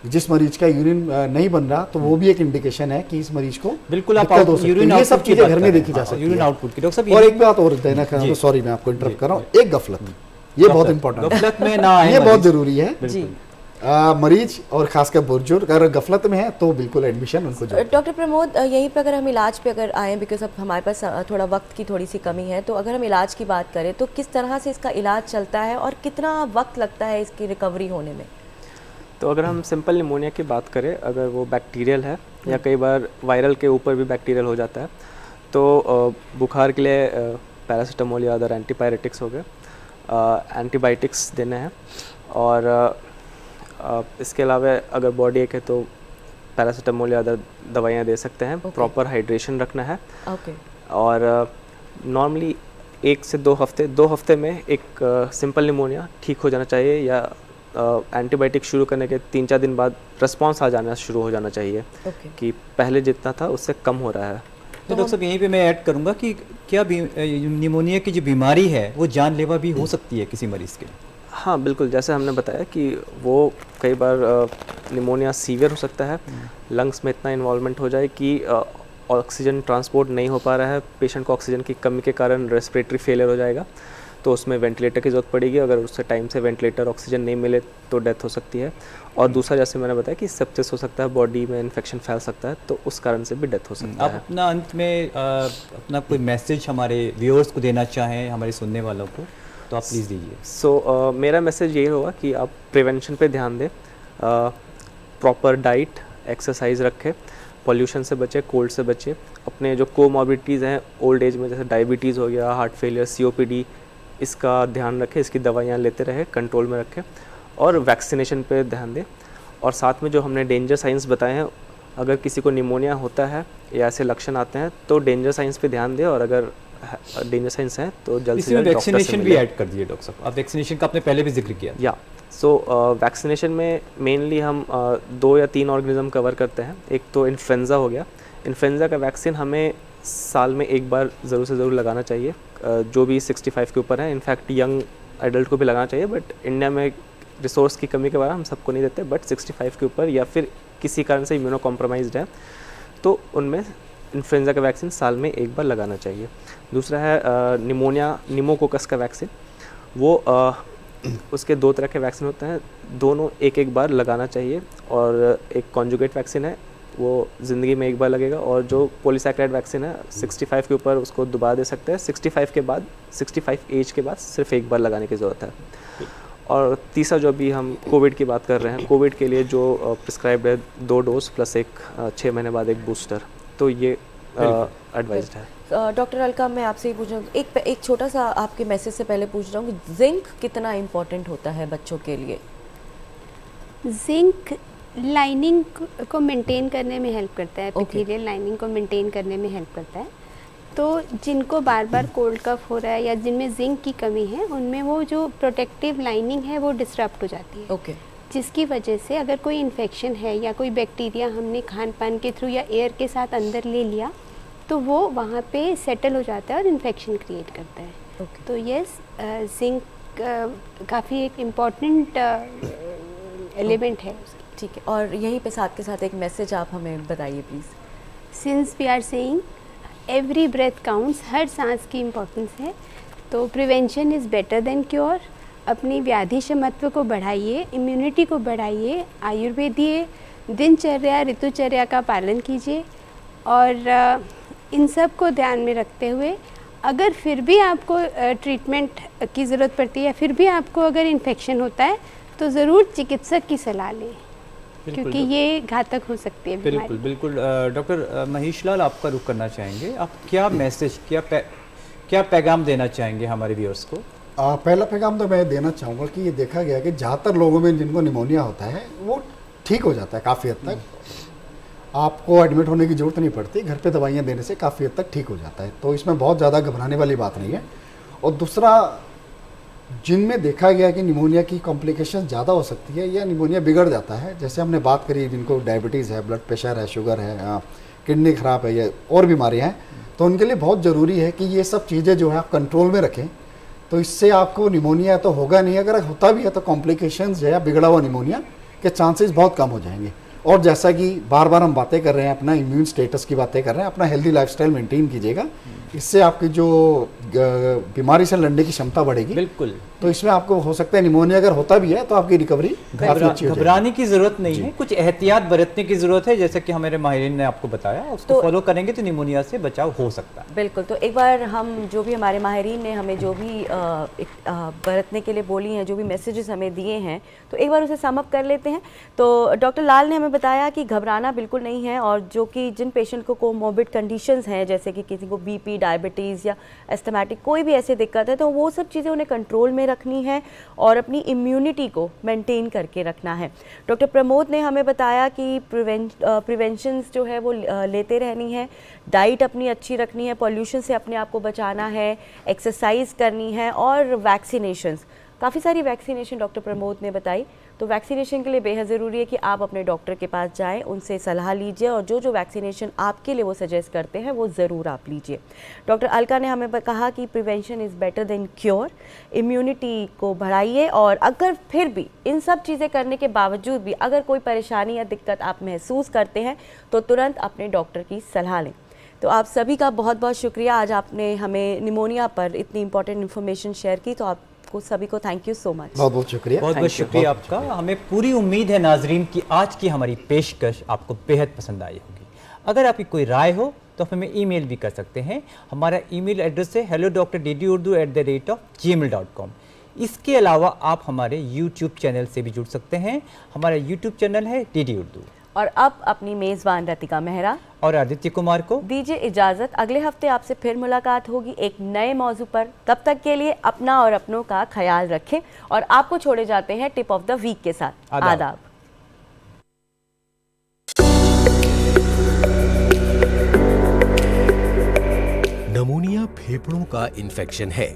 जिस मरीज का यूरिन नहीं बन रहा, तो वो भी एक इंडिकेशन है कि इस मरीज को बिल्कुल आप यूरिन, ये सब चीजें घर में देखी जा सकती है। आउटपुट की डॉक्टर साहब, और एक बात और देना चाहूँगा, सॉरी मैं आपको इंटरप्ट कर रहा हूँ, एक गफलत, ये बहुत इंपॉर्टेंट है, गफलत में ना आए, ये बहुत जरूरी है। मरीज और खासकर बुजुर्ग अगर गफलत में है तो बिल्कुल एडमिशन उनको। डॉक्टर प्रमोद, यहीं पे अगर हम इलाज पे अगर आएँ, बिकॉज अब हमारे पास थोड़ा वक्त की थोड़ी सी कमी है, तो अगर हम इलाज की बात करें तो किस तरह से इसका इलाज चलता है और कितना वक्त लगता है इसकी रिकवरी होने में? तो अगर हम सिंपल निमोनिया की बात करें, अगर वो बैक्टीरियल है या कई बार वायरल के ऊपर भी बैक्टीरियल हो जाता है, तो बुखार के लिए पैरासीटामोल या अदर एंटीपायरेटिक्स हो गए, एंटीबायोटिक्स देने हैं। और इसके अलावा अगर बॉडी एक है तो पैरासीटामोल या अदर दवाइयाँ दे सकते हैं। प्रॉपर हाइड्रेशन रखना है। और नॉर्मली 1 से 2 हफ्ते में एक सिंपल निमोनिया ठीक हो जाना चाहिए, या एंटीबायोटिक शुरू करने के 3-4 दिन बाद रिस्पॉन्स आ जाना शुरू हो जाना चाहिए कि पहले जितना था उससे कम हो रहा है। तो डॉक्टर साहब यहीं पे मैं ऐड करूंगा कि क्या निमोनिया की जो बीमारी है वो जानलेवा भी हो सकती है किसी मरीज़ के? हाँ बिल्कुल, जैसे हमने बताया कि वो कई बार निमोनिया सीवियर हो सकता है, लंग्स में इतना इन्वॉल्वमेंट हो जाए कि ऑक्सीजन ट्रांसपोर्ट नहीं हो पा रहा है, पेशेंट को ऑक्सीजन की कमी के कारण रेस्पिरेटरी फेलियर हो जाएगा, तो उसमें वेंटिलेटर की ज़रूरत पड़ेगी। अगर उससे टाइम से वेंटिलेटर ऑक्सीजन नहीं मिले तो डेथ हो सकती है। और दूसरा जैसे मैंने बताया कि सेप्सिस हो सकता है, बॉडी में इन्फेक्शन फैल सकता है, तो उस कारण से भी डेथ हो सकता है। आप अपना अंत में अपना कोई मैसेज हमारे व्यूअर्स को देना चाहें, हमारे सुनने वालों को, तो आप प्लीज़ दीजिए। मेरा मैसेज ये होगा कि आप प्रिवेंशन पे ध्यान दें, प्रॉपर डाइट, एक्सरसाइज रखें, पॉल्यूशन से बचें, कोल्ड से बचें, अपने जो कोमॉर्बिडिटीज़ हैं ओल्ड एज में जैसे डायबिटीज़ हो गया, हार्ट फेलियर, COPD, इसका ध्यान रखें, इसकी दवाइयाँ लेते रहें, कंट्रोल में रखें, और वैक्सीनेशन पे ध्यान दें। और साथ में जो हमने डेंजर साइंस बताए हैं, अगर किसी को निमोनिया होता है या ऐसे लक्षण आते हैं तो डेंजर साइंस पे ध्यान दें, और अगर डेंजर साइंस है तो जल्द से जल्द वैक्सीनेशन भी ऐड कर दिए डॉक्टर साहब। अब वैक्सीनेशन का आपने पहले भी जिक्र किया। या वैक्सीनेशन में मेनली हम 2 या 3 ऑर्गेनिज्म कवर करते हैं। एक तो इन्फ्लुएंजा हो गया। इन्फ्लुएंजा का वैक्सीन हमें साल में एक बार ज़रूर से ज़रूर लगाना चाहिए, जो भी 65 के ऊपर है। इनफैक्ट यंग एडल्ट को भी लगाना चाहिए, बट इंडिया में रिसोर्स की कमी के कारण हम सबको नहीं देते, बट 65 के ऊपर या फिर किसी कारण से इम्यूनो कॉम्प्रोमाइज्ड है तो उनमें इन्फ्लुएंजा का वैक्सीन साल में एक बार लगाना चाहिए। दूसरा है निमोकोकस का वैक्सीन। वो उसके 2 तरह के वैक्सीन होते हैं, दोनों एक बार लगाना चाहिए। और एक कॉन्जुगेट वैक्सीन है, वो ज़िंदगी में एक बार लगेगा, और जो पॉलीसैकेराइड वैक्सीन है 65 के ऊपर उसको दोबारा दे सकते हैं। 65 एज के बाद सिर्फ एक बार लगाने की ज़रूरत है। और तीसरा जो अभी हम कोविड की बात कर रहे हैं, कोविड के लिए जो प्रिस्क्राइब्ड है 2 डोज प्लस एक 6 महीने बाद एक बूस्टर, तो ये एडवाइज्ड है। डॉक्टर अलका, मैं आपसे ही पूछ रहा हूँ, एक छोटा सा आपके मैसेज से पहले पूछ रहा हूँ कि जिंक कितना इम्पोर्टेंट होता है बच्चों के लिए? जिंक लाइनिंग को मेंटेन करने में हेल्प करता है, एपिथेलियल लाइनिंग को मेंटेन करने में हेल्प करता है। तो जिनको बार बार कोल्ड कफ हो रहा है या जिनमें जिंक की कमी है, उनमें वो जो प्रोटेक्टिव लाइनिंग है वो डिस्टर्ब हो जाती है। जिसकी वजह से अगर कोई इन्फेक्शन है या कोई बैक्टीरिया हमने खान पान के थ्रू या एयर के साथ अंदर ले लिया तो वो वहाँ पे सेटल हो जाता है और इन्फेक्शन क्रिएट करता है। तो यस, जिंक काफ़ी एक इम्पॉर्टेंट एलिमेंट है। ठीक है, और यहीं पे साथ के साथ एक मैसेज आप हमें बताइए please. Since we are saying every breath counts, हर सांस की इम्पोर्टेंस है, तो prevention is better than cure. अपनी व्याधि क्षमत्व को बढ़ाइए, इम्यूनिटी को बढ़ाइए, आयुर्वेदीय दिनचर्या ऋतुचर्या का पालन कीजिए, और इन सब को ध्यान में रखते हुए अगर फिर भी आपको ट्रीटमेंट की ज़रूरत पड़ती है या फिर भी आपको अगर इन्फेक्शन होता है तो ज़रूर चिकित्सक की सलाह लें, क्योंकि ये घातक हो सकती है बीमारी। बिल्कुल। डॉक्टर महेश लाल, आपका रुख करना चाहेंगे, आप क्या मैसेज, क्या पैगाम देना चाहेंगे हमारे व्यूअर्स को? पहला पैगाम तो मैं देना चाहूँगा कि ये देखा गया कि ज़्यादातर लोगों में जिनको निमोनिया होता है वो ठीक हो जाता है काफ़ी हद तक। आपको एडमिट होने की ज़रूरत नहीं पड़ती, घर पे दवाइयाँ देने से काफ़ी हद तक ठीक हो जाता है, तो इसमें बहुत ज़्यादा घबराने वाली बात नहीं है। और दूसरा, जिनमें देखा गया कि निमोनिया की कॉम्प्लिकेशन ज़्यादा हो सकती है या निमोनिया बिगड़ जाता है, जैसे हमने बात करी जिनको डायबिटीज़ है, ब्लड प्रेशर है, शुगर है, किडनी ख़राब है या और बीमारियाँ हैं, तो उनके लिए बहुत ज़रूरी है कि ये सब चीज़ें जो है आप कंट्रोल में रखें। तो इससे आपको निमोनिया तो होगा नहीं, अगर होता भी है तो कॉम्प्लिकेशंस जो है बिगड़ा हुआ निमोनिया के चांसेस बहुत कम हो जाएंगे। और जैसा कि बार बार हम बातें कर रहे हैं, अपना इम्यून स्टेटस की बातें कर रहे हैं, अपना हेल्दी लाइफस्टाइल मेंटेन कीजिएगा, इससे आपकी जो बीमारी से लड़ने की क्षमता बढ़ेगी। बिल्कुल। तो इसमें आपको हो सकता है निमोनिया अगर होता भी है तो आपकी रिकवरी घबराने की जरूरत नहीं है, कुछ एहतियात बरतने की जरूरत है, जैसे कि हमारे माहिरीन ने आपको बताया, उसको फॉलो करेंगे तो निमोनिया से बचाव हो सकता है। बिल्कुल। तो एक बार हम जो भी हमारे माहिरीन ने हमें जो भी बरतने के लिए बोली हैं, जो भी मैसेजेस हमें दिए हैं, तो एक बार उसे सम अप कर लेते हैं। तो डॉक्टर लाल ने हमें हमें बताया कि घबराना बिल्कुल नहीं है, और जो कि जिन पेशेंट को कोमोर्बिड कंडीशंस हैं, जैसे कि किसी को बीपी, डायबिटीज़ या एस्थमेटिक कोई भी ऐसे दिक्कत है, तो वो सब चीज़ें उन्हें कंट्रोल में रखनी है और अपनी इम्यूनिटी को मेंटेन करके रखना है। डॉक्टर प्रमोद ने हमें बताया कि प्रिवेंशंस जो है वो लेते रहनी है, डाइट अपनी अच्छी रखनी है, पॉल्यूशन से अपने आप को बचाना है, एक्सरसाइज करनी है, और वैक्सीनेशंस, काफ़ी सारी वैक्सीनेशन डॉक्टर प्रमोद ने बताई। तो वैक्सीनेशन के लिए बेहद ज़रूरी है कि आप अपने डॉक्टर के पास जाएं, उनसे सलाह लीजिए, और जो जो वैक्सीनेशन आपके लिए वो सजेस्ट करते हैं वो ज़रूर आप लीजिए। डॉक्टर अलका ने हमें कहा कि prevention is better than cure, immunity को बढ़ाइए, और अगर फिर भी इन सब चीज़ें करने के बावजूद भी अगर कोई परेशानी या दिक्कत आप महसूस करते हैं तो तुरंत अपने डॉक्टर की सलाह लें। तो आप सभी का बहुत बहुत शुक्रिया, आज आपने हमें निमोनिया पर इतनी इंपॉर्टेंट इन्फॉर्मेशन शेयर की, तो आपको सभी को थैंक यू सो मच। बहुत बहुत शुक्रिया। बहुत बहुत शुक्रिया आपका। हमें पूरी उम्मीद है नाजरीन कि आज की हमारी पेशकश आपको बेहद पसंद आई होगी। अगर आपकी कोई राय हो तो आप हमें ईमेल भी कर सकते हैं। हमारा ईमेल एड्रेस है hello.ddurdu@gmail.com। इसके अलावा आप हमारे यूट्यूब चैनल से भी जुड़ सकते हैं। हमारा यूट्यूब चैनल है DD उर्दू। और अब अपनी मेज़बान रतिका मेहरा और आदित्य कुमार को दीजिए इजाज़त। अगले हफ्ते आपसे फिर मुलाकात होगी एक नए मौजू पर। तब तक के लिए अपना और अपनों का ख्याल रखें, और आपको छोड़े जाते हैं टिप ऑफ द वीक के साथ। आदाब। नमूनिया फेफड़ों का इन्फेक्शन है।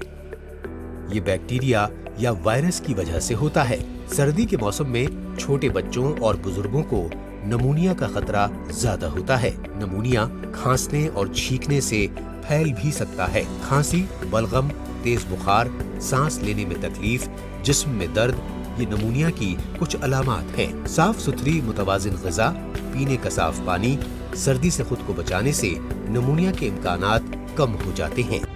ये बैक्टीरिया या वायरस की वजह से होता है। सर्दी के मौसम में छोटे बच्चों और बुजुर्गों को नमूनिया का खतरा ज्यादा होता है। नमूनिया खांसने और छींकने से फैल भी सकता है। खांसी, बलगम, तेज बुखार, सांस लेने में तकलीफ, जिस्म में दर्द, ये नमूनिया की कुछ अलामात हैं। साफ सुथरी मुतवाजिन ग़िज़ा, पीने का साफ पानी, सर्दी से खुद को बचाने से नमूनिया के इम्कानात कम हो जाते हैं।